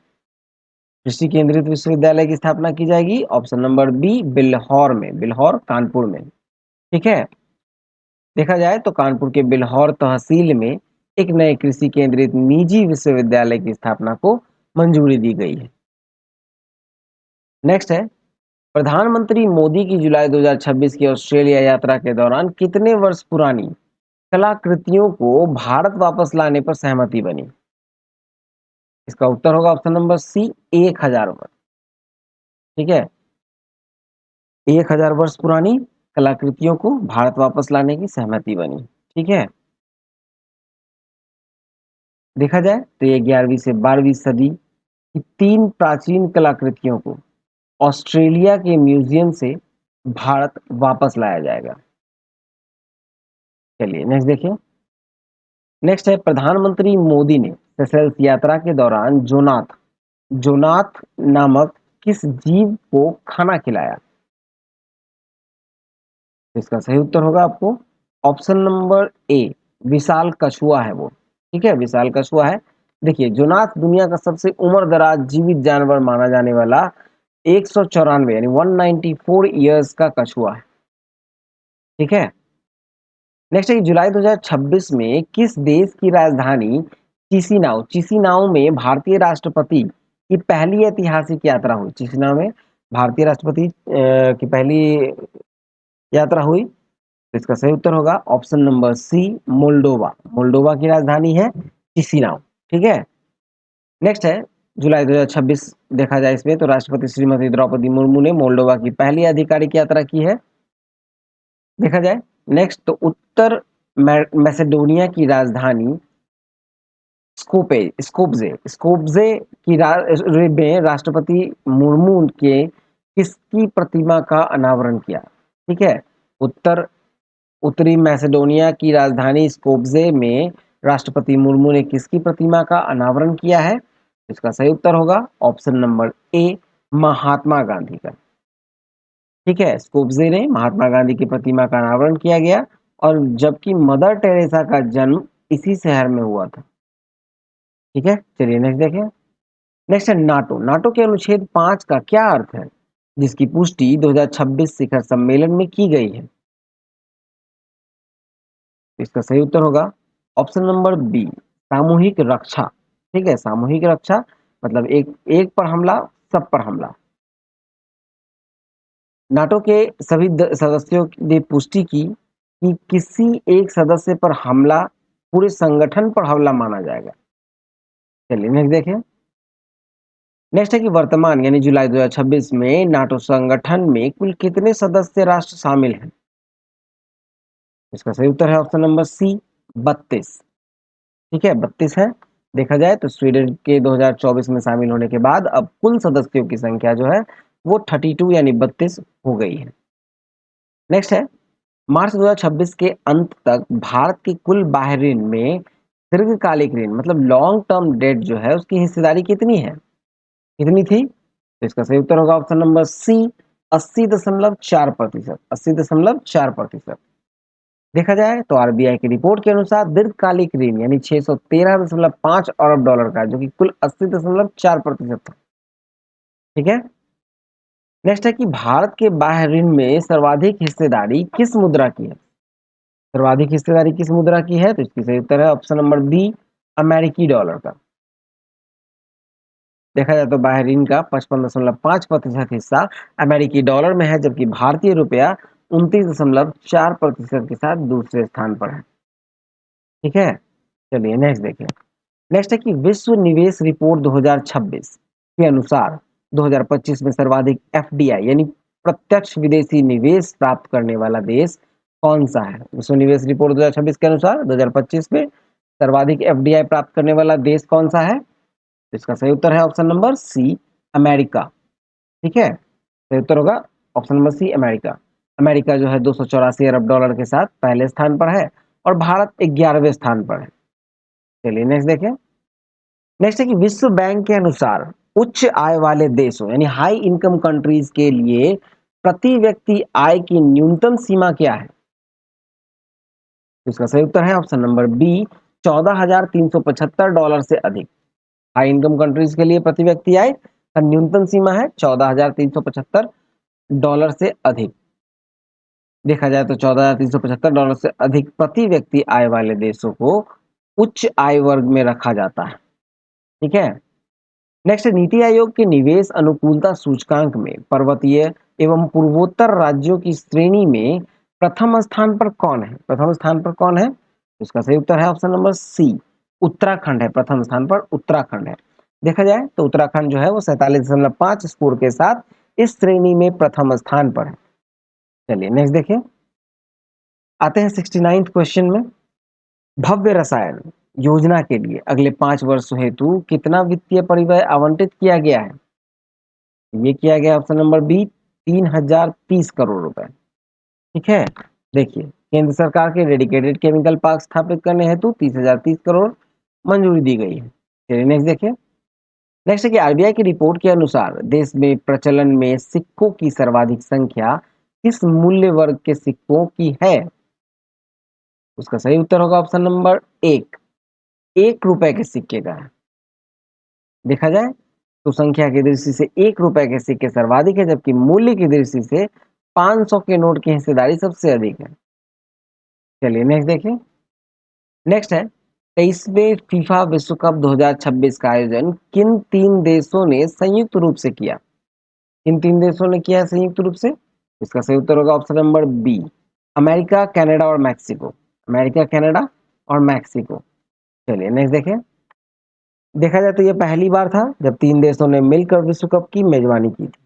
कृषि केंद्रित विश्वविद्यालय की स्थापना की जाएगी ऑप्शन नंबर बी, बिल्हौर में, बिल्हौर कानपुर में। ठीक है, देखा जाए तो कानपुर के बिल्हौर तहसील में एक नए कृषि केंद्रित निजी विश्वविद्यालय की स्थापना को मंजूरी दी गई है। नेक्स्ट है प्रधानमंत्री मोदी की जुलाई 2026 की ऑस्ट्रेलिया यात्रा के दौरान कितने वर्ष पुरानी कलाकृतियों को भारत वापस लाने पर सहमति बनी? इसका उत्तर होगा ऑप्शन नंबर सी, 1000 वर्ष। ठीक है, 1000 वर्ष पुरानी कलाकृतियों को भारत वापस लाने की सहमति बनी। ठीक है, देखा जाए तो ये 11वीं से 12वीं सदी की 3 प्राचीन कलाकृतियों को ऑस्ट्रेलिया के म्यूजियम से भारत वापस लाया जाएगा। चलिए नेक्स्ट देखिए। नेक्स्ट है प्रधानमंत्री मोदी ने सेशेल्स यात्रा के दौरान जोनाथ जोनाथ नामक किस जीव को खाना खिलाया? इसका सही उत्तर होगा आपको ऑप्शन नंबर ए, विशाल कछुआ है वो। ठीक है, विशाल कछुआ है। देखिए जोनाथ दुनिया का सबसे उम्रदराज जीवित जानवर माना जाने वाला 194 यानी 194 ईयर्स का कछुआ है। ठीक है। नेक्स्ट है कि जुलाई 2026 में किस देश की राजधानी चिसिनाओ में भारतीय राष्ट्रपति की पहली ऐतिहासिक यात्रा हुई? चिसिनाओ में भारतीय राष्ट्रपति की पहली यात्रा हुई। तो इसका सही उत्तर होगा option number C, Moldova. Moldova की राजधानी है चिसिनाओ। ठीक है। नेक्स्ट है जुलाई 2026 देखा जाए इसमें तो राष्ट्रपति श्रीमती द्रौपदी मुर्मू ने मोल्डोवा की पहली आधिकारिक यात्रा की है देखा जाए। नेक्स्ट तो उत्तर मैसेडोनिया की राजधानी स्कोप्जे की में राष्ट्रपति मुर्मू के किसकी प्रतिमा का अनावरण किया? ठीक है। उत्तर उत्तरी मैसेडोनिया की राजधानी स्कोप्जे में राष्ट्रपति मुर्मू ने किसकी प्रतिमा का अनावरण किया है? इसका सही उत्तर होगा ऑप्शन नंबर ए, महात्मा गांधी का। ठीक है, स्कोप्जे ने महात्मा गांधी की प्रतिमा का अनावरण किया गया और जबकि मदर टेरेसा का जन्म इसी शहर में हुआ था। ठीक है, चलिए नेक्स्ट देखें। नेक्स्ट है नाटो। नाटो के अनुच्छेद 5 का क्या अर्थ है जिसकी पुष्टि 2026 शिखर सम्मेलन में की गई है? इसका सही उत्तर होगा ऑप्शन नंबर बी, सामूहिक रक्षा। ठीक है, सामूहिक रक्षा मतलब एक एक पर हमला, सब पर हमला। नाटो के सभी सदस्यों ने पुष्टि की कि किसी एक सदस्य पर हमला पूरे संगठन पर हमला माना जाएगा। चलिए नेक्स्ट देखें। नेक्स्ट है कि वर्तमान यानी जुलाई 2026 में नाटो संगठन में कुल कितने सदस्य राष्ट्र शामिल हैं? इसका सही उत्तर है ऑप्शन नंबर सी, 32। ठीक है, 32 है। देखा जाए तो स्वीडन के 2024 में शामिल होने के बाद अब कुल सदस्यों की संख्या जो है वो 32 यानी 32 हो गई है। नेक्स्ट है मार्च 2026 के अंत तक भारत की कुल बाह्य ऋण में दीर्घकालिक ऋण मतलब लॉन्ग टर्म डेट जो है उसकी हिस्सेदारी कितनी है? कितनी थी? तो इसका सही उत्तर होगा ऑप्शन नंबर सी, 80.4%। 80.4%। देखा जाए तो आरबीआई की रिपोर्ट के अनुसार दीर्घकालिक ऋण यानी 613.5 अरब डॉलर का जो कि कुल 80.4% था। ठीक है। नेक्स्ट है कि भारत के बाह्य ऋण में सर्वाधिक हिस्सेदारी किस मुद्रा की है? सर्वाधिक हिस्सेदारी किस मुद्रा की है? तो इसकी सही उत्तर है ऑप्शन नंबर बी, अमेरिकी डॉलर का। देखा जाए तो बाह्य ऋण का 55.5% हिस्सा अमेरिकी डॉलर में है जबकि भारतीय रुपया 29.4% के साथ दूसरे स्थान पर है। ठीक है, चलिए नेक्स्ट देखिए। नेक्स्ट है कि विश्व निवेश रिपोर्ट 2026 के अनुसार 2025 में सर्वाधिक एफडीआई यानी प्रत्यक्ष विदेशी निवेश प्राप्त करने वाला देश कौन सा है? विश्व निवेश रिपोर्ट 2026 के अनुसार 2025 में सर्वाधिक एफडीआई प्राप्त करने वाला देश कौन सा है? तो इसका सही उत्तर है ऑप्शन नंबर सी, अमेरिका। ठीक है, सही उत्तर होगा option number C, America. America जो है 284 अरब डॉलर के साथ पहले स्थान पर है और भारत 11वें स्थान पर है। चलिए नेक्स्ट देखें। नेक्स्ट है कि विश्व बैंक के अनुसार उच्च आय वाले देशों यानी हाई इनकम कंट्रीज के लिए प्रति व्यक्ति आय की न्यूनतम सीमा क्या है? इसका सही उत्तर है ऑप्शन नंबर बी, $14,375 से अधिक। हाई इनकम कंट्रीज के लिए प्रति व्यक्ति आय का न्यूनतम सीमा है $14,375 से अधिक। देखा जाए तो $14,375 से अधिक प्रति व्यक्ति आय वाले देशों को उच्च आय वर्ग में रखा जाता है। ठीक है। नेक्स्ट नीति आयोग के निवेश अनुकूलता सूचकांक में पर्वतीय एवं पूर्वोत्तर राज्यों की श्रेणी में प्रथम स्थान पर कौन है? प्रथम स्थान पर कौन है? इसका सही उत्तर है ऑप्शन नंबर सी, उत्तराखंड है। प्रथम स्थान पर उत्तराखंड है। देखा जाए तो उत्तराखंड जो है वो 47.5 स्कोर के साथ इस श्रेणी में प्रथम स्थान पर है। चलिए नेक्स्ट देखिए। आते हैं 69th क्वेश्चन में। भव्य रसायन योजना के लिए अगले 5 वर्ष हेतु कितना वित्तीय परिव्यय आवंटित किया गया है? ये किया गया ऑप्शन नंबर बी, 3030 करोड़ रुपए। ठीक है, देखिए, केंद्र सरकार के डेडिकेटेड केमिकल पार्क स्थापित करने हेतु 30,030 करोड़ मंजूरी दी गई है। चलिए नेक्स्ट देखिए। नेक्स्ट है कि आरबीआई की रिपोर्ट के अनुसार देश में प्रचलन में सिक्कों की सर्वाधिक संख्या किस मूल्य वर्ग के सिक्कों की है? उसका सही उत्तर होगा ऑप्शन नंबर एक, 1 रुपए के सिक्के का है। देखा जाए तो संख्या की दृष्टि से 1 रुपए के सिक्के सर्वाधिक है, जबकि मूल्य की दृष्टि से 500 के नोट की हिस्सेदारी सबसे अधिक है। चलिए नेक्स्ट देखिए। नेक्स्ट है 23वें फीफा विश्व कप 2026 का आयोजन किन तीन देशों ने संयुक्त रूप से किया? किन तीन देशों ने किया है संयुक्त रूप से? इसका सही उत्तर होगा option number B, America, Canada और मैक्सिको। अमेरिका, कनाडा और मैक्सिको। चलिए नेक्स्ट देखें। देखा जाए तो यह पहली बार था जब तीन देशों ने मिलकर विश्व कप की मेजबानी की थी।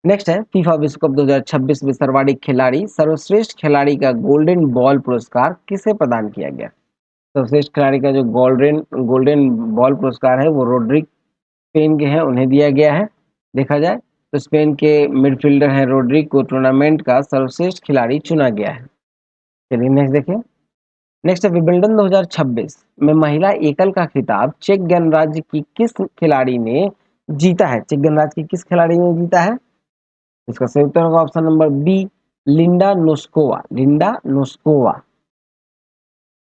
नेक्स्ट है फीफा विश्व कप 2026 में सर्वाधिक खिलाड़ी सर्वश्रेष्ठ खिलाड़ी का गोल्डन बॉल पुरस्कार किसे प्रदान किया गया? सर्वश्रेष्ठ खिलाड़ी का जो गोल्डन गोल्डन बॉल पुरस्कार है वो रोड्रिक स्पेन के हैं, उन्हें दिया गया है। देखा जाए तो स्पेन के मिडफील्डर हैं रोड्रिक को टूर्नामेंट का सर्वश्रेष्ठ खिलाड़ी चुना गया है। चलिए नेक्स्ट देखिए। नेक्स्ट है विंबलडन 2026 में महिला एकल का खिताब चेक गणराज्य की किस खिलाड़ी ने जीता है? चेक गणराज्य की किस खिलाड़ी ने जीता है? इसका सही उत्तर होगा option number B, Linda Noskova. Linda Noskova.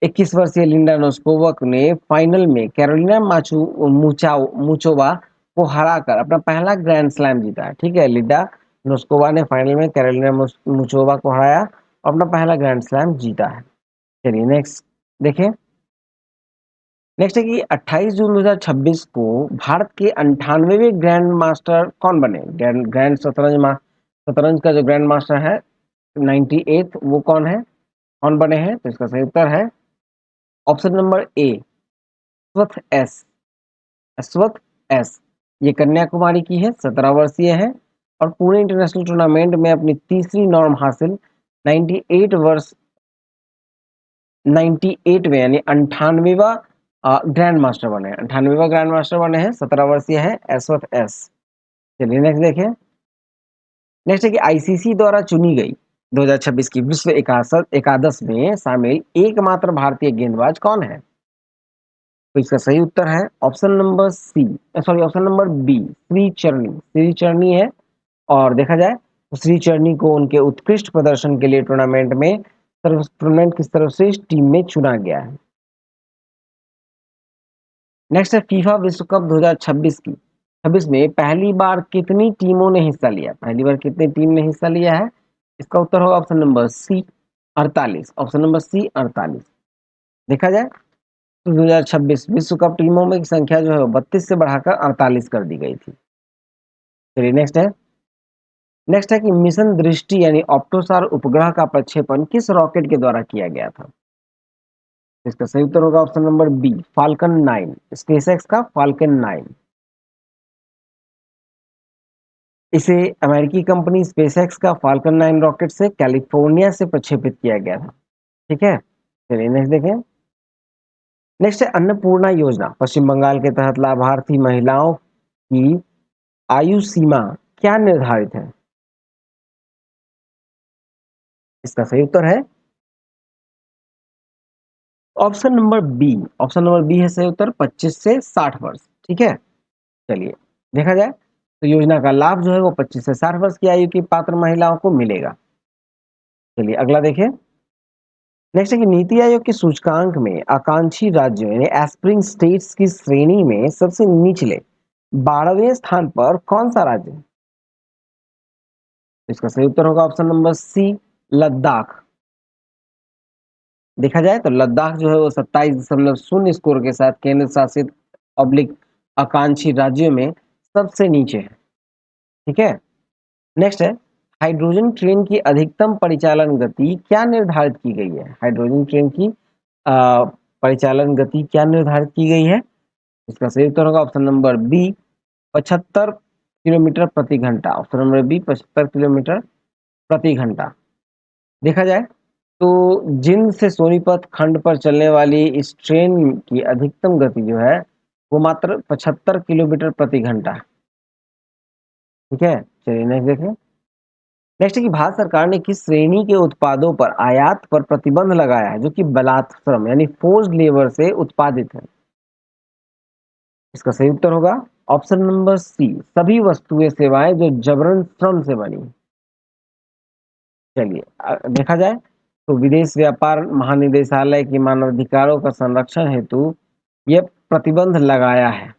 21 वर्षीय लिंडा नोस्कोवक ने फाइनल में कैरोलिना मुचोवा को हराकर अपना पहला ग्रैंड स्लैम जीता है। ठीक है, लिंडा नोस्कोवा ने फाइनल में कैरोलिना मुचोवा को हराया और अपना पहला ग्रैंड स्लैम जीता है। चलिए नेक्स्ट देखें। नेक्स्ट है कि 28 जून 2026 को भारत के 98वें ग्रैंड मास्टर कौन बने? ग्रैंड ग्रैंड शतरंज का जो ग्रैंड मास्टर है 98th वो कौन है, कौन बने हैं? तो इसका सही उत्तर है ऑप्शन नंबर ए, अश्वथ एस। अश्वथ एस। ये कन्याकुमारी की है, 17 वर्षीय है और पूरे इंटरनेशनल टूर्नामेंट में अपनी तीसरी नॉर्म हासिल 98 वर्ष 98वें यानी 98वां ग्रैंड मास्टर बने हैं। 98वां ग्रैंड मास्टर बने हैं, 17 वर्षीय है अश्वथ एस। चलिए नेक्स्ट देखें। नेक्स्ट है कि आईसीसी द्वारा चुनी गई 2026 की विश्व एकादश में शामिल एकमात्र भारतीय गेंदबाज कौन है? तो इसका सही उत्तर है option number C, sorry option number B, Shri Charani. Shri चरनी है और देखा जाए तो श्री चरनी को उनके उत्कृष्ट प्रदर्शन के लिए टूर्नामेंट की सर्वश्रेष्ठ टीम में चुना गया है। नेक्स्ट है फीफा विश्व कप 2026 की 26 में पहली बार कितनी टीमों ने हिस्सा लिया? पहली बार कितनी टीम ने हिस्सा लिया है? इसका उत्तर होगा option number C, 48। Option number C 48। देखा जाए तो 2026 विश्व कप टीमों में की संख्या जो है 32 से बढ़ाकर 48 कर दी गई थी। चलिए नेक्स्ट है कि मिशन दृष्टि यानी ऑप्टोसार उपग्रह का प्रक्षेपण किस रॉकेट के द्वारा किया गया था? इसका सही उत्तर होगा option number B, Falcon 9। SpaceX का फाल्कन 9। इसे अमेरिकी कंपनी स्पेसएक्स का फाल्कन 9 रॉकेट से कैलिफोर्निया से प्रक्षेपित किया गया था। ठीक है, चलिए नेक्स्ट देखें। नेक्स्ट है अन्नपूर्णा योजना। पश्चिम बंगाल के तहत लाभार्थी महिलाओं की आयु सीमा क्या निर्धारित है? इसका सही उत्तर है option number B. Option number B है सही उत्तर, 25 से 60 वर्ष। ठीक है, चलिए देखा जाए तो योजना का लाभ जो है वो 25 से 60 वर्ष की आयु की पात्र महिलाओं को मिलेगा। चलिए अगला देखें। नेक्स्ट है कि नीति आयोग के सूचकांक में आकांक्षी राज्यों यानी एस्पिरिंग स्टेट्स की श्रेणी में सबसे निचले 12वें स्थान पर कौन सा राज्य है? इसका सही उत्तर होगा ऑप्शन नंबर सी, लद्दाख। देखा जाए तो लद्दाख जो है वो 27.0 स्कोर के साथ केंद्र शासित ऑब्लिक आकांक्षी राज्यों में सबसे नीचे है। ठीक है, नेक्स्ट है हाइड्रोजन ट्रेन की अधिकतम परिचालन गति क्या निर्धारित की गई है? हाइड्रोजन ट्रेन की परिचालन गति क्या निर्धारित की गई है? इसका सही उत्तर होगा ऑप्शन नंबर बी, 75 किलोमीटर प्रति घंटा। ऑप्शन नंबर बी, 75 किलोमीटर प्रति घंटा। देखा जाए तो जिंद से सोनीपत खंड पर चलने वाली इस ट्रेन की अधिकतम गति जो है वो मात्र 75 किलोमीटर प्रति घंटा है। ठीक है, चलिए नेक्स्ट देखें। नेक्स्ट है कि भारत सरकार ने किस श्रेणी के उत्पादों पर आयात पर प्रतिबंध लगाया है जो कि बलात्श्रम यानी फोर्स्ड लेबर से उत्पादित है? इसका सही उत्तर होगा ऑप्शन नंबर सी, सभी वस्तुएं सेवाएं जो जबरन श्रम से बनी। चलिए देखा जाए तो विदेश व्यापार महानिदेशालय की मानवाधिकारों का संरक्षण हेतु यह प्रतिबंध लगाया है।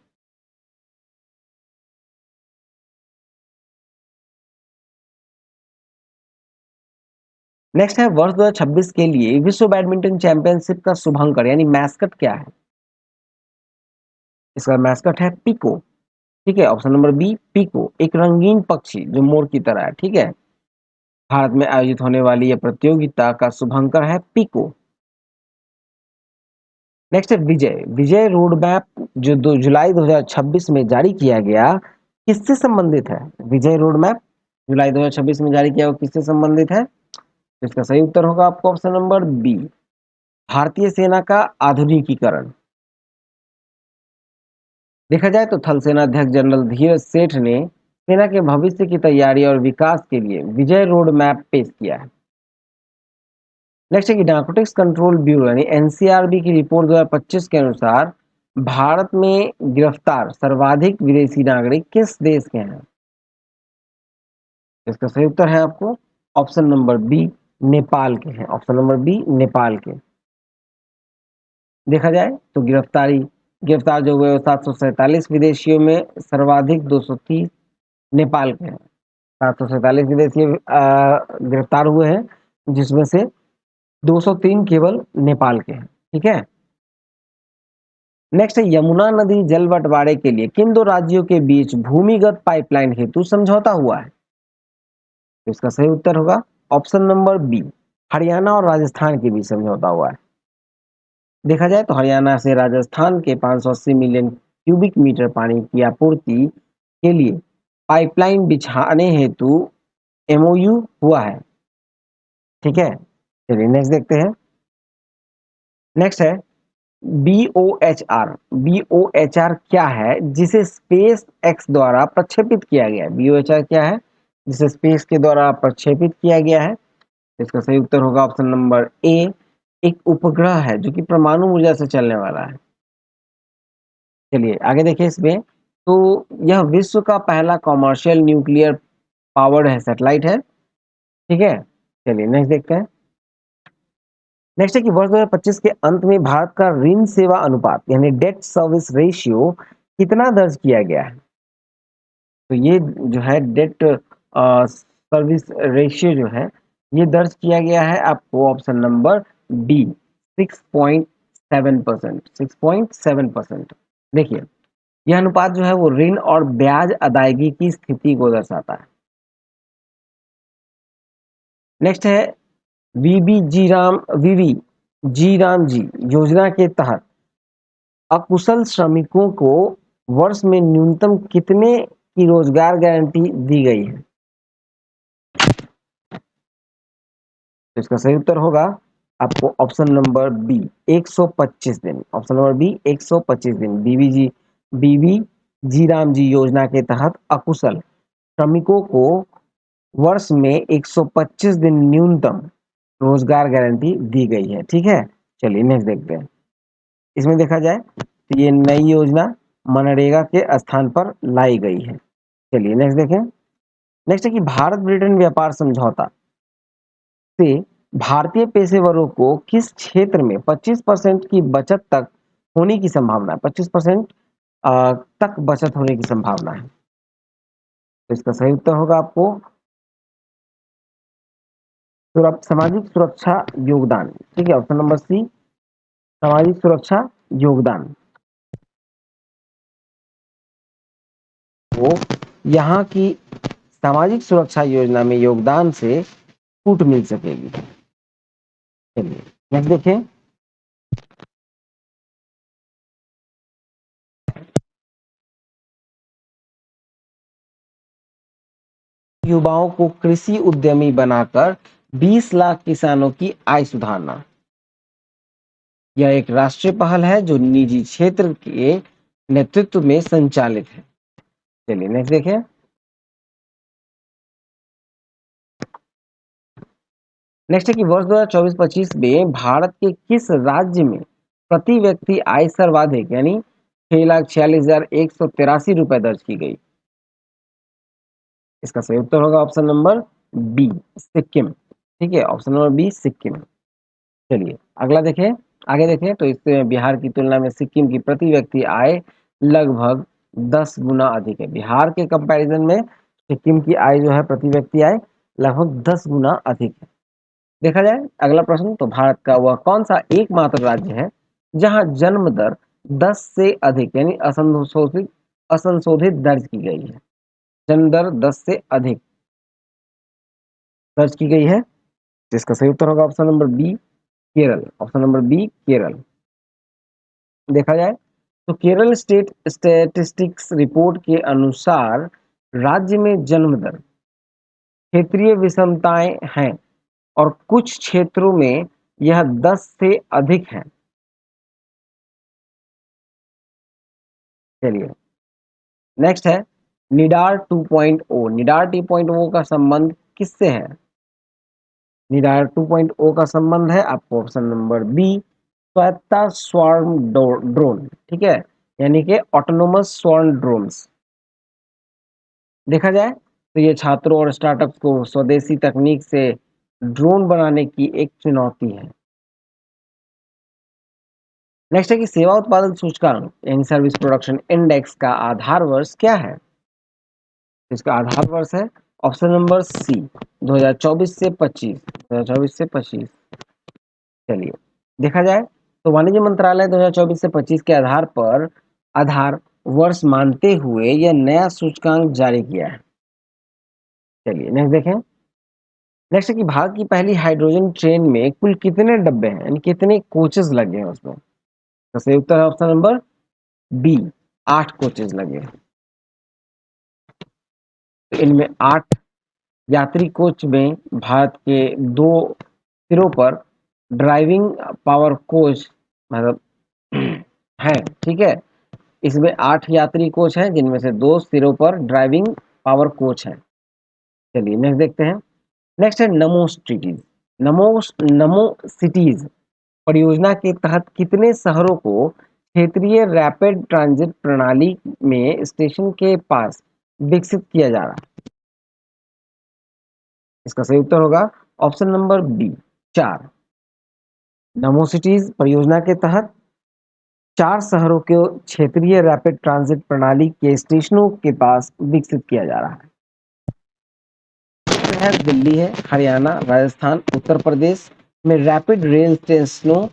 नेक्स्ट है वर्ष 2026 के लिए विश्व बैडमिंटन चैंपियनशिप का शुभंकर यानी मैस्कट क्या है? इसका मैस्कट है पीको। ठीक है, ऑप्शन नंबर बी पीको, एक रंगीन पक्षी जो मोर की तरह है। ठीक है, भारत में आयोजित होने वाली यह प्रतियोगिता का शुभंकर है पीको। नेक्स्ट है विजय। विजय रोड मैप जो 2 जुलाई 2026 में जारी किया गया किससे संबंधित है? विजय रोड मैप जुलाई 2026 में जारी किया हुआ किससे संबंधित है? तो इसका सही उत्तर होगा आपको ऑप्शन नंबर बी, भारतीय सेना का आधुनिकीकरण। देखा जाए तो थल सेना अध्यक्ष जनरल धीरज सेठ ने सेना के भविष्य की तैयारी और विकास के लिए विजय रोड मैप पेश किया है। नेक्स्ट है कि नार्कोटिक्स कंट्रोल ब्यूरो यानी एनसीआरबी की रिपोर्ट 2025 के अनुसार भारत में गिरफ्तार सर्वाधिक विदेशी नागरिक किस देश के हैं? इसका सही उत्तर है आपको ऑप्शन नंबर बी, नेपाल के हैं। ऑप्शन नंबर बी नेपाल के। देखा जाए तो गिरफ्तार जो हुए 747 विदेशियों में सर्वाधिक 230 नेपाल के हैं। 747 विदेशी गिरफ्तार हुए हैं जिसमें से 203 केवल नेपाल के हैं। ठीक है, नेक्स्ट है यमुना नदी जल बंटवारे के लिए किन दो राज्यों के बीच भूमिगत पाइपलाइन हेतु समझौता हुआ है? तो इसका सही उत्तर होगा ऑप्शन नंबर बी, हरियाणा और राजस्थान के बीच समझौता हुआ है। देखा जाए तो हरियाणा से राजस्थान के 580 मिलियन क्यूबिक मीटर पानी की आपूर्ति के लिए पाइपलाइन बिछाने हेतु एमओयू हुआ है। ठीक है, चलिए नेक्स्ट देखते हैं। नेक्स्ट है बी ओ एच आर क्या है जिसे स्पेस एक्स द्वारा प्रक्षेपित किया गया है? BOHR क्या है जिसे स्पेस के द्वारा प्रक्षेपित किया गया है? इसका सही उत्तर होगा ऑप्शन नंबर ए, एक उपग्रह है जो कि परमाणु ऊर्जा से चलने वाला है। चलिए आगे देखिए इसमें तो यह विश्व का पहला कॉमर्शियल न्यूक्लियर पावर्ड है सैटेलाइट है। ठीक है, चलिए नेक्स्ट देखते हैं। नेक्स्ट है कि वर्ष 2025 के अंत में भारत का ऋण सेवा अनुपात यानी डेट सर्विस रेशियो कितना दर्ज किया गया है? तो ये जो है डेट सर्विस रेशियो जो है ये दर्ज किया गया है आपको ऑप्शन नंबर बी, 6.7%। 6.7%। देखिए यह अनुपात जो है वो ऋण और ब्याज अदायगी की स्थिति को दर्शाता है। नेक्स्ट है वीवी जी राम जी योजना के तहत अकुशल श्रमिकों को वर्ष में न्यूनतम कितने की रोजगार गारंटी दी गई है? तो इसका सही उत्तर होगा आपको ऑप्शन नंबर बी, 125 दिन। ऑप्शन नंबर बी 125 दिन। बीबी जी राम जी योजना के तहत अकुशल श्रमिकों को वर्ष में 125 दिन न्यूनतम रोजगार गारंटी दी गई है। ठीक है, चलिए नेक्स्ट देखते हैं। इसमें देखा जाए तो ये नई योजना मनरेगा के स्थान पर लाई गई है। चलिए नेक्स्ट देखें। नेक्स्ट है कि भारत ब्रिटेन व्यापार समझौता से भारतीय पेशेवरों को किस क्षेत्र में 25% की बचत तक होने की संभावना है? 25% तक बचत होने की संभावना है। तो इसका सही उत्तर होगा आपको सामाजिक सुरक्षा योगदान। ठीक है, ऑप्शन नंबर सी, सामाजिक सुरक्षा योगदान। वो यहाँ की सामाजिक सुरक्षा योजना में योगदान से छूट मिल सकेगी। चलिए नेक्स्ट देखें। युवाओं को कृषि उद्यमी बनाकर 20 लाख किसानों की आय सुधारना। यह एक राष्ट्रीय पहल है जो निजी क्षेत्र के नेतृत्व में संचालित है। चलिए नेक्स्ट देखें। नेक्स्ट है कि वर्ष 2024-25 में भारत के किस राज्य में प्रति व्यक्ति आय सर्वाधिक यानी 6,46,183 रुपए दर्ज की गई? इसका सही उत्तर होगा ऑप्शन नंबर बी, सिक्किम। ठीक है, ऑप्शन नंबर बी, सिक्किम। चलिए अगला देखें, आगे देखें तो इससे बिहार की तुलना में सिक्किम की प्रति व्यक्ति आय लगभग 10 गुना अधिक है। बिहार के कंपैरिजन में सिक्किम की आय जो है प्रति व्यक्ति आय लगभग 10 गुना अधिक है। देखा जाए अगला प्रश्न, तो भारत का वह कौन सा एकमात्र राज्य है जहां जन्म दर 10 से अधिक यानी असंशोधित असंशोधित दर्ज की गई है? जन्म दर 10 से अधिक दर्ज की गई है, जिसका सही उत्तर होगा option number B, Kerala. Option number B, Kerala. देखा जाए तो केरल स्टेट स्टैटिस्टिक्स रिपोर्ट के अनुसार राज्य में जन्म दर क्षेत्रीय विषमताएं हैं और कुछ क्षेत्रों में यह 10 से अधिक है। चलिए नेक्स्ट है निडार 2.0। निडार 2.0 का संबंध किससे है? निडार 2.0 का संबंध है आपको ऑप्शन नंबर बी, स्वायत्ता स्वार्म ड्रोन। ठीक है, यानी कि ऑटोनोमस स्वार्म ड्रोन्स। देखा जाए तो ये छात्रों और स्टार्टअप्स को स्वदेशी तकनीक से ड्रोन बनाने की एक चुनौती है। नेक्स्ट है कि सेवा उत्पादन सूचकांक यानी सर्विस प्रोडक्शन इंडेक्स का आधार वर्ष क्या है? इसका आधार वर्ष है ऑप्शन नंबर सी, 2024 से 25। 2024 से 25। चलिए देखा जाए तो वाणिज्य मंत्रालय 2024 से 25 के आधार पर आधार वर्ष मानते हुए यह नया सूचकांक जारी किया है। चलिए नेक्स्ट देखें। नेक्स्ट है कि भारत की पहली हाइड्रोजन ट्रेन में कुल कितने डब्बे हैं यानी कितने कोचेस लगे हैं उसमें? तो सही उत्तर है ऑप्शन नंबर बी, 8 कोचेस लगे हैं। तो इनमें 8 यात्री कोच में भारत के 2 सिरों पर ड्राइविंग पावर कोच मतलब है। ठीक है, इसमें 8 यात्री कोच हैं जिनमें से 2 सिरों पर ड्राइविंग पावर कोच है। चलिए नेक्स्ट देखते हैं। नेक्स्ट है नमो सिटीज। नमो नमो सिटीज परियोजना के तहत कितने शहरों को क्षेत्रीय रैपिड ट्रांजिट प्रणाली में स्टेशन के पास विकसित किया जा रहा है? इसका सही उत्तर होगा ऑप्शन नंबर बी, 4। नमो सिटीज परियोजना के तहत 4 शहरों को क्षेत्रीय रैपिड ट्रांजिट प्रणाली के स्टेशनों के पास विकसित किया जा रहा है। दिल्ली है, हरियाणा, राजस्थान, उत्तर प्रदेश में रैपिड रेल स्टेशनों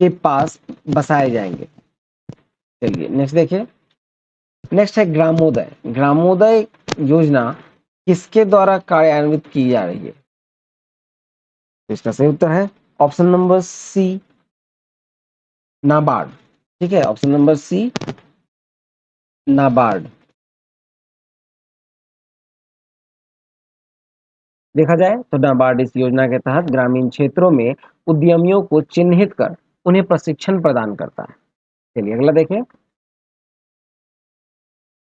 के पास बसाए जाएंगे। चलिए नेक्स्ट देखिए। नेक्स्ट है ग्रामोदय। ग्रामोदय योजना किसके द्वारा कार्यान्वित की जा रही है? इसका सही उत्तर है ऑप्शन नंबर सी, नाबार्ड। ठीक है, ऑप्शन नंबर सी, नाबार्ड। देखा जाए तो नाबार्ड इस योजना के तहत ग्रामीण क्षेत्रों में उद्यमियों को चिन्हित कर उन्हें प्रशिक्षण प्रदान करता है। चलिए अगला देखें।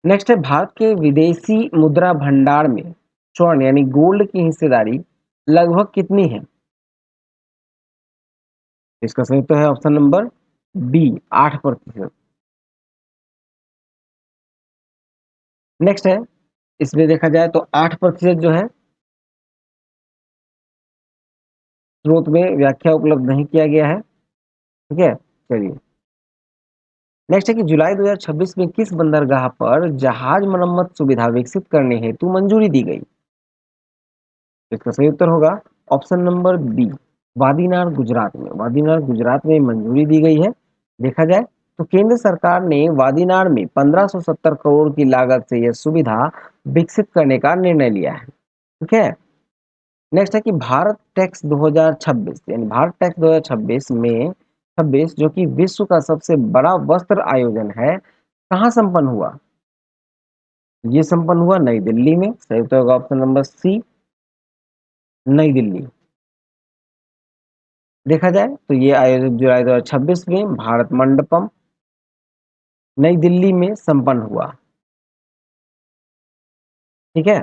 नेक्स्ट है भारत के विदेशी मुद्रा भंडार में स्वर्ण यानी गोल्ड की हिस्सेदारी लगभग कितनी है? इसका सही उत्तर है ऑप्शन नंबर बी, 8%। नेक्स्ट है, इसमें देखा जाए तो 8% जो है स्रोत में व्याख्या उपलब्ध नहीं किया गया है। ठीक है, चलिए नेक्स्ट है कि जुलाई 2026 में किस बंदरगाह पर जहाज मरम्मत सुविधा विकसित करने हेतु मंजूरी दी गई? इसका सही उत्तर होगा ऑप्शन नंबर बी, वादीनार, गुजरात में। वादीनार गुजरात में मंजूरी दी गई है। देखा जाए तो केंद्र सरकार ने वादीनार में 1570 करोड़ की लागत से यह सुविधा विकसित करने का निर्णय लिया है। ठीक है, नेक्स्ट है कि भारत टैक्स 2026 यानी भारत टैक्स 2026 में 26 जो कि विश्व का सबसे बड़ा वस्त्र आयोजन है, कहाँ संपन्न हुआ? ये संपन्न हुआ नई दिल्ली में। सही उत्तर होगा ऑप्शन नंबर सी, नई दिल्ली। देखा जाए तो ये आयोजन जुलाई 2026 में भारत मंडपम नई दिल्ली में संपन्न हुआ। ठीक है,